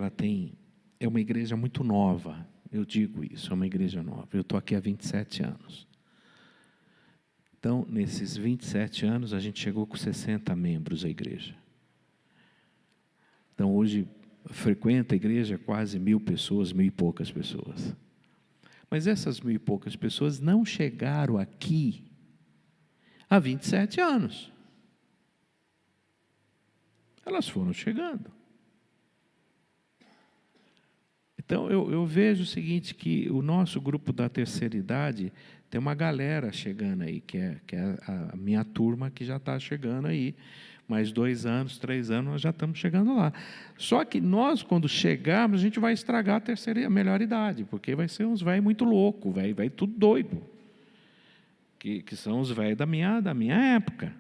é uma igreja muito nova, eu digo isso, é uma igreja nova. Eu estou aqui há 27 anos. Então, nesses 27 anos, a gente chegou com 60 membros à igreja. Então, hoje, frequenta a igreja quase 1.000 pessoas, 1.000 e poucas pessoas. Mas essas 1.000 e poucas pessoas não chegaram aqui há 27 anos. Elas foram chegando. Então, eu vejo o seguinte, que o nosso grupo da terceira idade tem uma galera chegando aí, que é a minha turma que já está chegando aí. Mais 2 anos, 3 anos, nós já estamos chegando lá. Só que nós, quando chegarmos, a gente vai estragar a melhor idade, porque vai ser uns velhos muito loucos, vai tudo doido. Que são os velhos da minha época.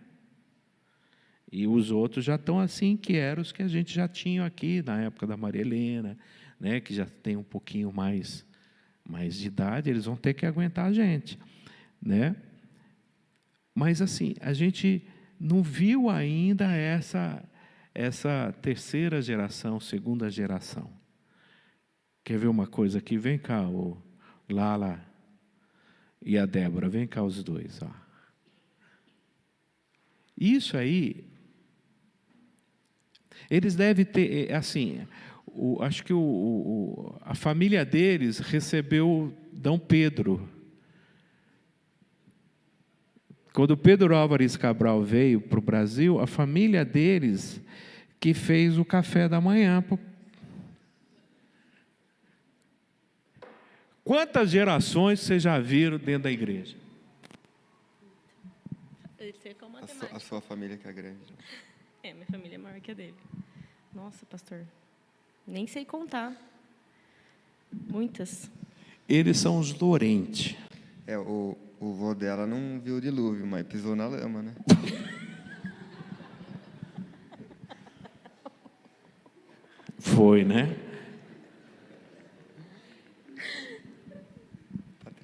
E os outros já estão assim, que eram os que a gente já tinha aqui, na época da Maria Helena, né, que já tem um pouquinho mais de idade, eles vão ter que aguentar a gente. Né? Mas, assim, a gente não viu ainda essa terceira geração, segunda geração. Quer ver uma coisa aqui? Vem cá, o Lala e a Débora, vem cá os dois. Ó. Isso aí, eles devem ter, assim, acho que a família deles recebeu Dom Pedro. Quando Pedro Álvares Cabral veio para o Brasil, a família deles que fez o café da manhã. Quantas gerações vocês já viram dentro da igreja? A sua família que é grande. Minha família é maior que a dele. Nossa, pastor, nem sei contar. Muitas. Eles são os Lorente. O vô dela não viu o dilúvio, mas pisou na lama, né? Foi, né?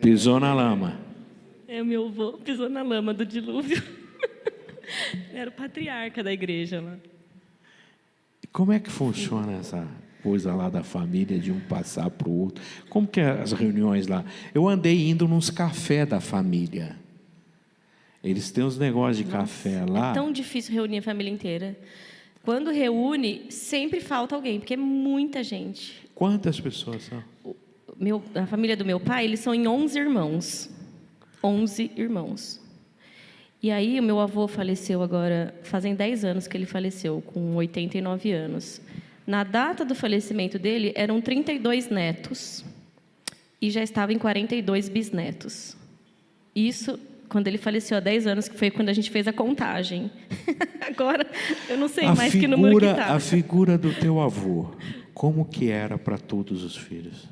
Pisou na lama. O meu avô pisou na lama do dilúvio. Era o patriarca da igreja lá. Como é que funciona essa coisa lá da família, de um passar para o outro? Como que é as reuniões lá? Eu andei indo nos cafés da família. Eles têm uns negócios de café lá. É tão difícil reunir a família inteira. Quando reúne, sempre falta alguém, porque é muita gente. Quantas pessoas são? A família do meu pai, eles são em 11 irmãos. 11 irmãos. E aí, o meu avô faleceu agora, fazem 10 anos que ele faleceu, com 89 anos. Na data do falecimento dele, eram 32 netos e já estava em 42 bisnetos. Isso, quando ele faleceu há 10 anos, que foi quando a gente fez a contagem. Agora, eu não sei mais que número que está. A figura do teu avô, como que era para todos os filhos?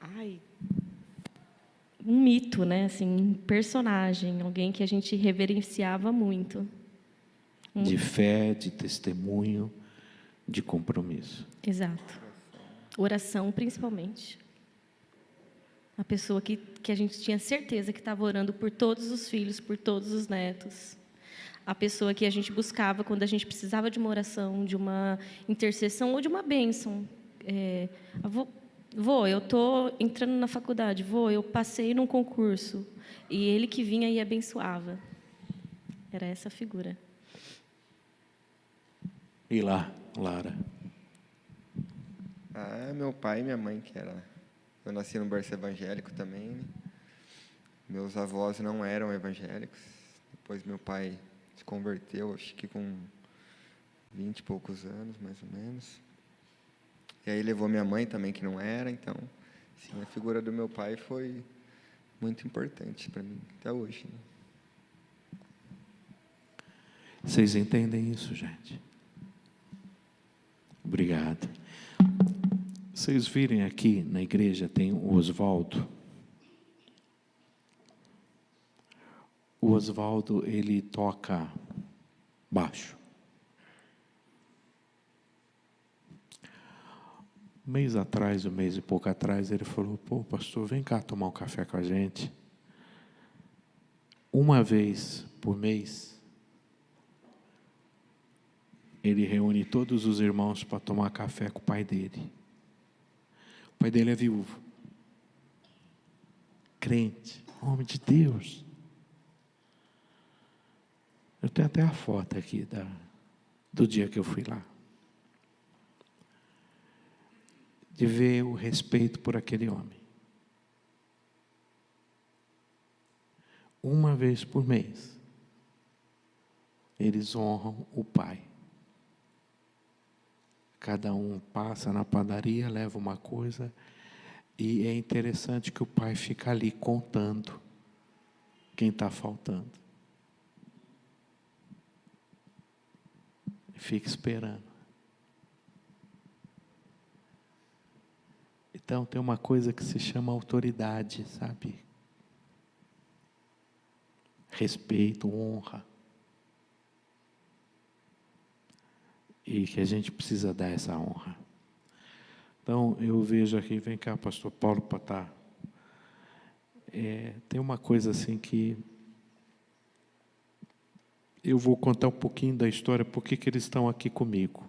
Ai, um mito, né? Assim, um personagem, alguém que a gente reverenciava muito. De fé, de testemunho, de compromisso. Exato. Oração, principalmente. A pessoa que a gente tinha certeza que estava orando por todos os filhos, por todos os netos. A pessoa que a gente buscava quando a gente precisava de uma oração, de uma intercessão ou de uma bênção. Vô, eu estou entrando na faculdade. Vô, eu passei num concurso. E ele que vinha e abençoava. Era essa a figura. E lá, Lara? Meu pai e minha mãe, que era... Eu nasci num berço evangélico também, né? Meus avós não eram evangélicos. Depois meu pai se converteu, acho que com 20 e poucos anos, mais ou menos. E aí levou minha mãe também, que não era. Então, sim, a figura do meu pai foi muito importante para mim, até hoje, né? Vocês entendem isso, gente? Obrigado. Vocês virem aqui na igreja, tem o Oswaldo. O Oswaldo, ele toca baixo. Um mês e pouco atrás, ele falou: pô, pastor, vem cá tomar um café com a gente. Uma vez por mês, ele reúne todos os irmãos para tomar café com o pai dele. O pai dele é viúvo. Crente, homem de Deus. Eu tenho até a foto aqui do dia que eu fui lá. De ver o respeito por aquele homem. Uma vez por mês, eles honram o pai. Cada um passa na padaria, leva uma coisa, e é interessante que o pai fica ali contando quem está faltando. Fica esperando. Então tem uma coisa que se chama autoridade, sabe? Respeito, honra. E que a gente precisa dar essa honra. Então, eu vejo aqui, vem cá, pastor Paulo Patá. Tem uma coisa assim que eu vou contar um pouquinho da história, por que eles estão aqui comigo.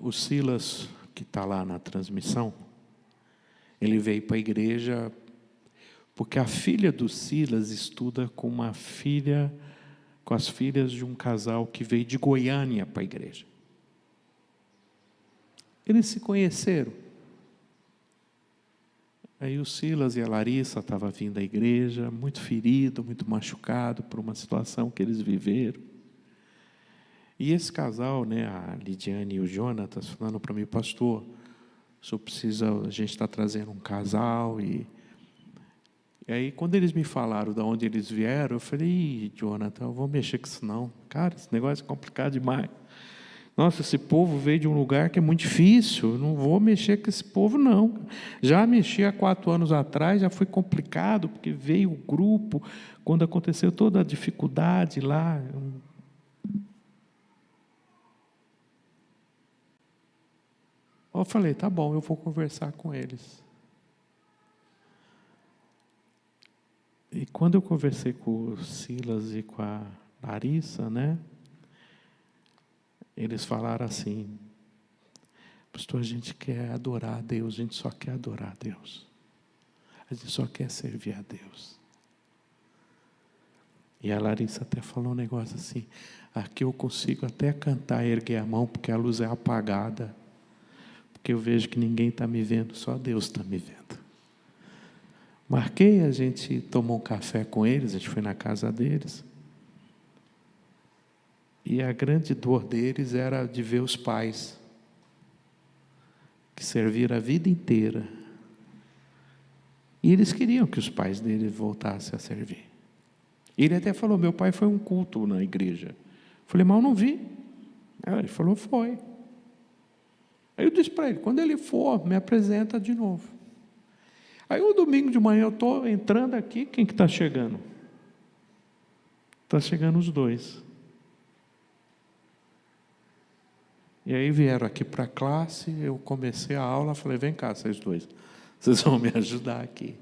O Silas, que está lá na transmissão, ele veio para a igreja porque a filha do Silas estuda com as filhas de um casal que veio de Goiânia para a igreja. Eles se conheceram. Aí o Silas e a Larissa estavam vindo à igreja, muito ferido, muito machucado por uma situação que eles viveram. E esse casal, né, a Lidiane e o Jonatas, falando para mim: pastor, a gente está trazendo um casal. E aí, quando eles me falaram de onde eles vieram, eu falei: Jonathan, eu vou mexer com isso não. Cara, esse negócio é complicado demais. Nossa, esse povo veio de um lugar que é muito difícil, eu não vou mexer com esse povo não. Já mexi há 4 anos atrás, já foi complicado, porque veio o grupo, quando aconteceu toda a dificuldade lá. Eu falei: tá bom, eu vou conversar com eles. E quando eu conversei com o Silas e com a Larissa, né, eles falaram assim: pastor, a gente quer adorar a Deus, a gente só quer adorar a Deus. A gente só quer servir a Deus. E a Larissa até falou um negócio assim: aqui eu consigo até cantar, erguer a mão, porque a luz é apagada. Porque eu vejo que ninguém está me vendo, só Deus está me vendo. Marquei, a gente tomou um café com eles, a gente foi na casa deles. E a grande dor deles era de ver os pais, que serviram a vida inteira. E eles queriam que os pais deles voltassem a servir. Ele até falou, meu pai foi um culto na igreja. Eu falei, mas eu não vi. Aí ele falou, foi. Aí eu disse para ele, quando ele for, me apresenta de novo. Aí um domingo de manhã eu estou entrando aqui, quem que está chegando? Está chegando os dois. E aí vieram aqui para a classe, eu comecei a aula, falei, vem cá, vocês dois, vocês vão me ajudar aqui.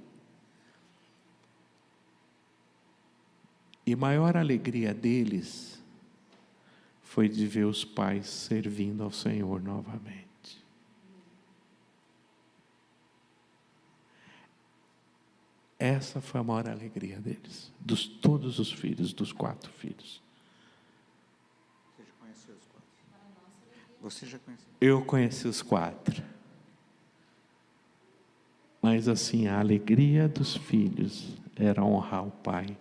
E maior alegria deles foi de ver os pais servindo ao Senhor novamente. Essa foi a maior alegria deles, todos os filhos, dos 4 filhos. Você já conheceu os 4? Você já conheceu? Eu conheci os 4. Mas assim, a alegria dos filhos era honrar o pai,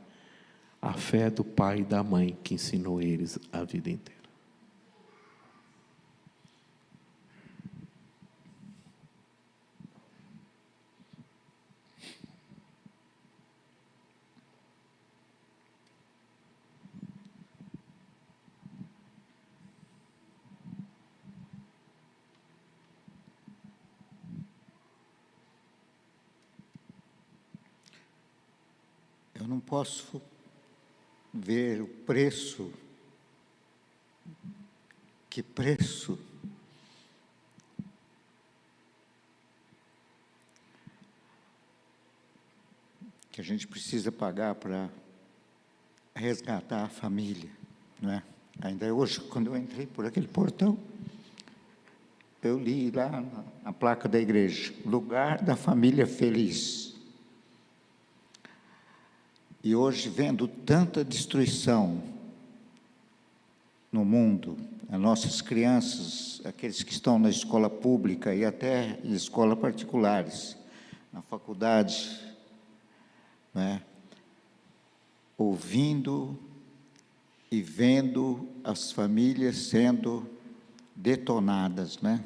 a fé do pai e da mãe que ensinou eles a vida inteira. Eu não posso ver o preço, que preço que a gente precisa pagar para resgatar a família, não é? Ainda hoje, quando eu entrei por aquele portão, eu li lá na placa da igreja, lugar da família feliz. E hoje, vendo tanta destruição no mundo, as nossas crianças, aqueles que estão na escola pública e até em escolas particulares, na faculdade, né, ouvindo e vendo as famílias sendo detonadas, né,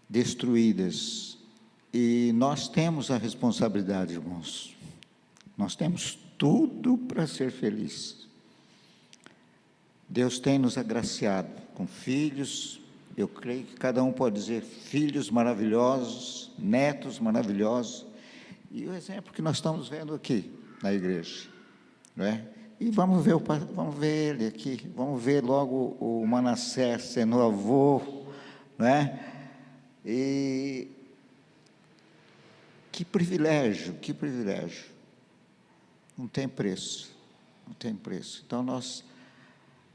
destruídas. E nós temos a responsabilidade, irmãos. Nós temos tudo para ser felizes. Deus tem nos agraciado com filhos, eu creio que cada um pode dizer filhos maravilhosos, netos maravilhosos, e o exemplo que nós estamos vendo aqui na igreja, não é? E vamos ver ele aqui, vamos ver logo o Manassés sendo avô, não é? E que privilégio, que privilégio. Não tem preço, não tem preço. Então, nós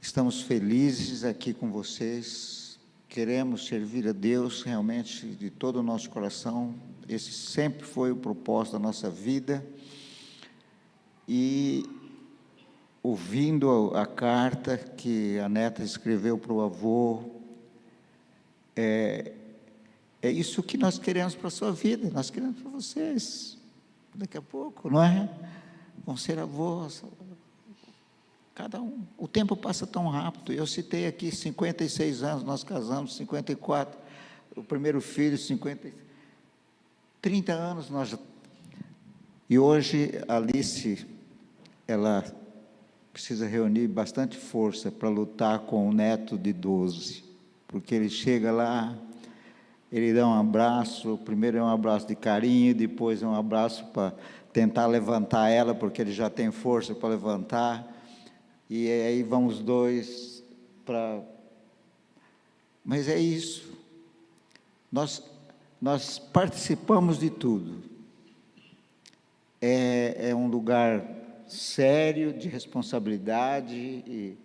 estamos felizes aqui com vocês, queremos servir a Deus realmente de todo o nosso coração, esse sempre foi o propósito da nossa vida, e ouvindo a carta que a neta escreveu para o avô, é isso que nós queremos para a sua vida, nós queremos para vocês, daqui a pouco, não é? Vão ser avós, cada um. O tempo passa tão rápido. Eu citei aqui 56 anos, nós casamos, 54, o primeiro filho, 30 anos nós já... E hoje a Alice, ela precisa reunir bastante força para lutar com o neto de 12, porque ele chega lá, ele dá um abraço, primeiro é um abraço de carinho, depois é um abraço para tentar levantar ela, porque ele já tem força para levantar, e aí vão os dois para... Mas é isso, nós participamos de tudo, é um lugar sério, de responsabilidade, e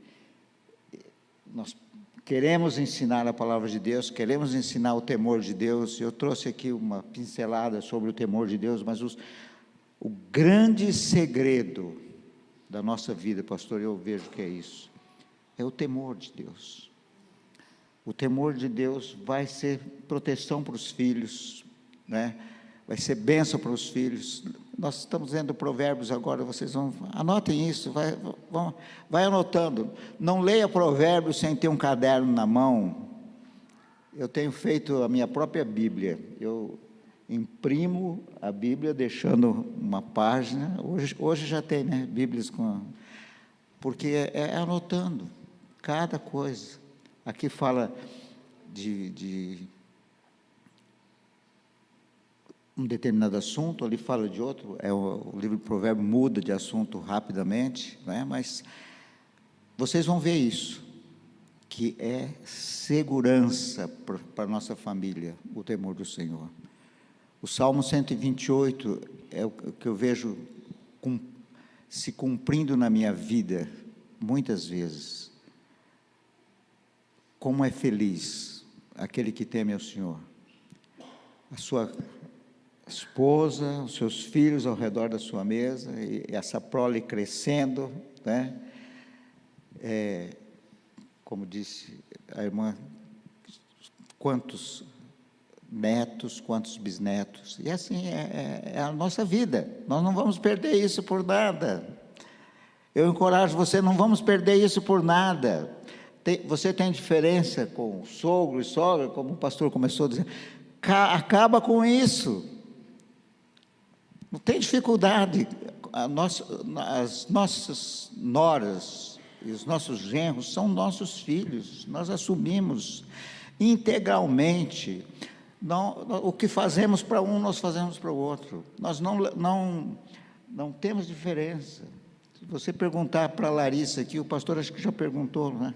nós queremos ensinar a palavra de Deus, queremos ensinar o temor de Deus. Eu trouxe aqui uma pincelada sobre o temor de Deus, mas o grande segredo da nossa vida, pastor, eu vejo que é isso, é o temor de Deus. O temor de Deus vai ser proteção para os filhos, né? Vai ser bênção para os filhos. Nós estamos lendo Provérbios agora, vocês anotem isso, vai anotando. Não leia Provérbios sem ter um caderno na mão. Eu tenho feito a minha própria Bíblia. Eu imprimo a Bíblia, deixando uma página. Hoje já tem, né, Bíblias com... Porque é anotando cada coisa. Aqui fala de um determinado assunto, ali fala de outro. O livro de Provérbios muda de assunto rapidamente, né? Mas vocês vão ver isso, que é segurança para a nossa família, o temor do Senhor. O Salmo 128 é o que eu vejo se cumprindo na minha vida, muitas vezes. Como é feliz aquele que teme ao Senhor. A sua esposa, os seus filhos ao redor da sua mesa, e essa prole crescendo, né? Como disse a irmã, quantos netos, quantos bisnetos, e assim é a nossa vida, nós não vamos perder isso por nada. Eu encorajo você, não vamos perder isso por nada. Você tem diferença com sogro e sogra, como o pastor começou a dizer, acaba com isso. Não tem dificuldade. As nossas noras e os nossos genros são nossos filhos, nós assumimos integralmente. O que fazemos para um, nós fazemos para o outro. Nós não temos diferença. Se você perguntar para a Larissa aqui, o pastor acho que já perguntou, né?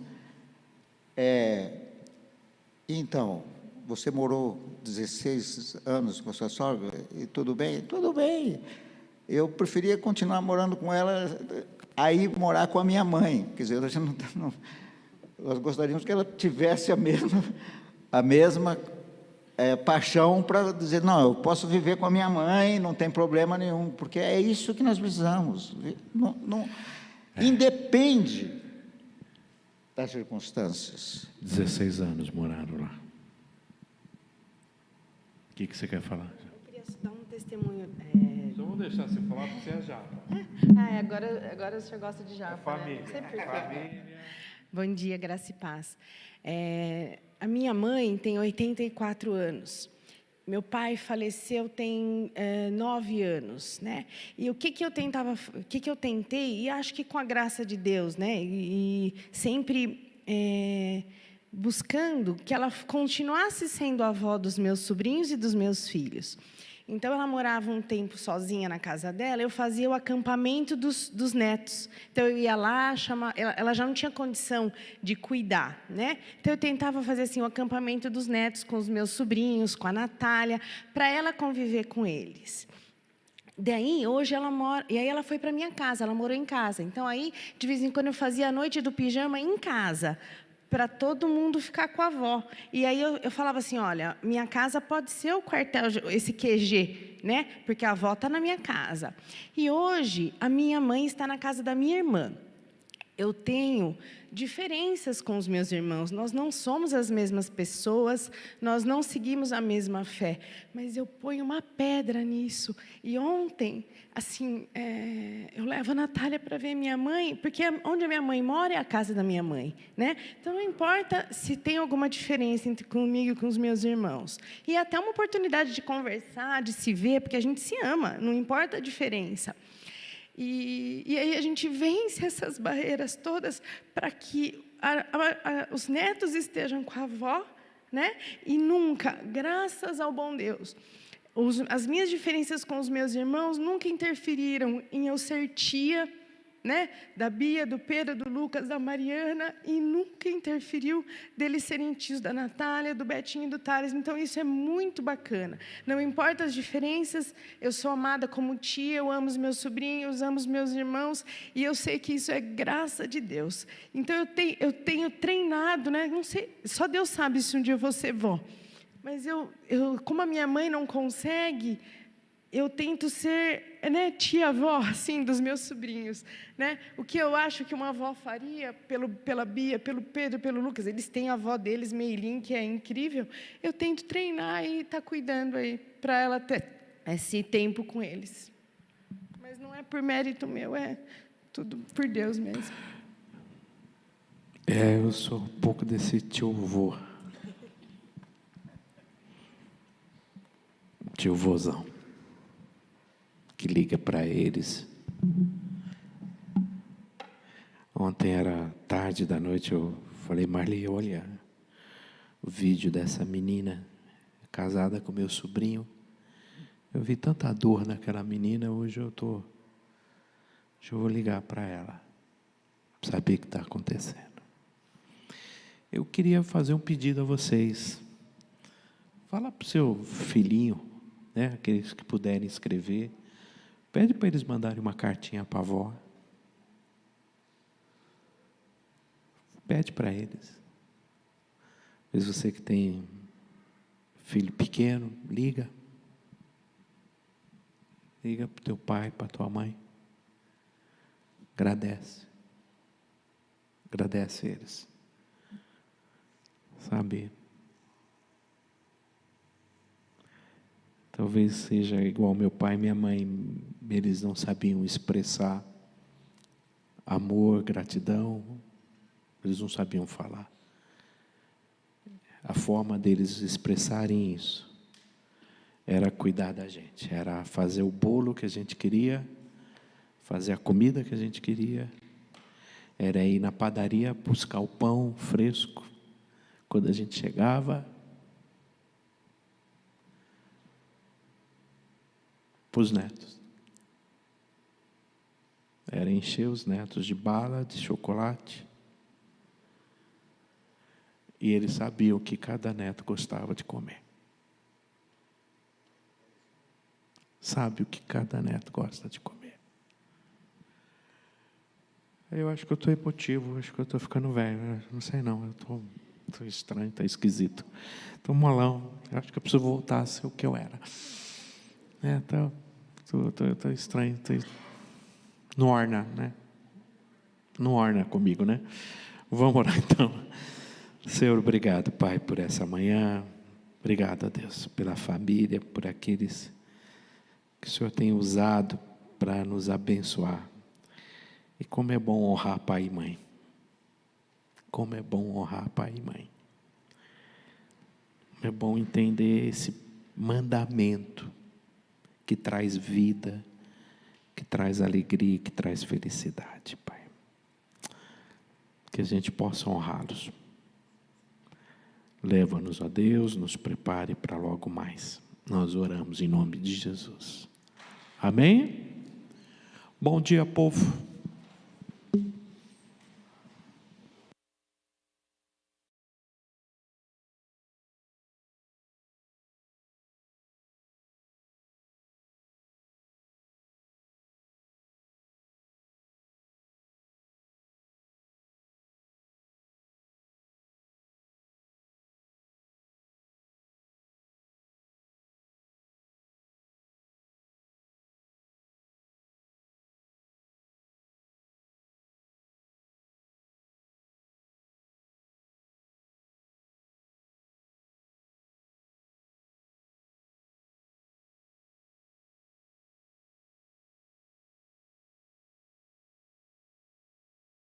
Então, você morou 16 anos com a sua sogra, e tudo bem? Tudo bem. Eu preferia continuar morando com ela, aí morar com a minha mãe. Quer dizer, nós gostaríamos que ela tivesse a mesma paixão para dizer, não, eu posso viver com a minha mãe, não tem problema nenhum, porque é isso que nós precisamos. Independe das circunstâncias. 16 anos moraram lá. O que você quer falar? Eu queria dar um testemunho. Só vou deixar você falar, porque você é japa. Agora o senhor gosta de japa. Família. Né? Família. Bom dia, graça e paz. A minha mãe tem 84 anos. Meu pai faleceu tem 9 anos, né? E o que eu tentei, e acho que com a graça de Deus, né? E sempre buscando que ela continuasse sendo a avó dos meus sobrinhos e dos meus filhos. Então, ela morava um tempo sozinha na casa dela, eu fazia o acampamento dos netos. Então, eu ia lá, ela já não tinha condição de cuidar, né? Então, eu tentava fazer assim, o acampamento dos netos com os meus sobrinhos, com a Natália, para ela conviver com eles. Daí, hoje ela mora... E aí, ela foi para minha casa, ela morou em casa. Então, aí, de vez em quando, eu fazia a noite do pijama em casa, para todo mundo ficar com a avó. E aí eu falava assim, olha, minha casa pode ser o quartel, esse QG, né? Porque a avó está na minha casa. E hoje, a minha mãe está na casa da minha irmã. Eu tenho diferenças com os meus irmãos, nós não somos as mesmas pessoas, nós não seguimos a mesma fé, mas eu ponho uma pedra nisso. E ontem, assim, eu levo a Natália para ver minha mãe, porque onde a minha mãe mora é a casa da minha mãe, né? Então, não importa se tem alguma diferença entre comigo e com os meus irmãos. E até uma oportunidade de conversar, de se ver, porque a gente se ama, não importa a diferença. E aí a gente vence essas barreiras todas para que os netos estejam com a avó, né? E nunca, graças ao bom Deus, as minhas diferenças com os meus irmãos nunca interferiram em eu ser tia, né? Da Bia, do Pedro, do Lucas, da Mariana, e nunca interferiu deles serem tios da Natália, do Betinho e do Thales. Então, isso é muito bacana. Não importa as diferenças, eu sou amada como tia, eu amo os meus sobrinhos, amo os meus irmãos, e eu sei que isso é graça de Deus. Então, eu tenho treinado, né? Não sei, só Deus sabe se um dia eu vou ser vó. Mas como a minha mãe não consegue, eu tento ser, né, tia-avó, assim, dos meus sobrinhos, né? O que eu acho que uma avó faria pela Bia, pelo Pedro, pelo Lucas, eles têm a avó deles, Meilin, que é incrível. Eu tento treinar e estar cuidando aí para ela ter esse tempo com eles. Mas não é por mérito meu, é tudo por Deus mesmo. Eu sou um pouco desse tio-vô. tio vozão, que liga para eles. Ontem era tarde da noite, eu falei, Marli, olha o vídeo dessa menina casada com meu sobrinho. Eu vi tanta dor naquela menina, hoje eu vou ligar para ela, saber o que está acontecendo. Eu queria fazer um pedido a vocês. Fala para o seu filhinho, né, aqueles que puderem escrever, pede para eles mandarem uma cartinha para a avó. Pede para eles. Às vezes você que tem filho pequeno, liga. Liga para o teu pai, para a tua mãe. Agradece. Agradece eles. Sabe? Talvez seja igual meu pai e minha mãe. Eles não sabiam expressar amor, gratidão. Eles não sabiam falar. A forma deles expressarem isso era cuidar da gente, era fazer o bolo que a gente queria, fazer a comida que a gente queria, era ir na padaria buscar o pão fresco quando a gente chegava, para os netos. Era encher os netos de bala, de chocolate. E eles sabiam o que cada neto gostava de comer. Sabe o que cada neto gosta de comer. Eu acho que eu estou emotivo, acho que eu estou ficando velho. Não sei não, eu estou estranho, está esquisito. Estou molão, acho que eu preciso voltar a ser o que eu era. Estou estranho, não orna, né? Não orna comigo, né? Vamos orar então. Senhor, obrigado, Pai, por essa manhã. Obrigado a Deus pela família, por aqueles que o Senhor tem usado para nos abençoar. E como é bom honrar pai e mãe. Como é bom honrar pai e mãe. É bom entender esse mandamento que traz vida, que traz alegria, que traz felicidade, Pai. Que a gente possa honrá-los. Leva-nos a Deus, nos prepare para logo mais. Nós oramos em nome de Jesus. Amém? Bom dia, povo.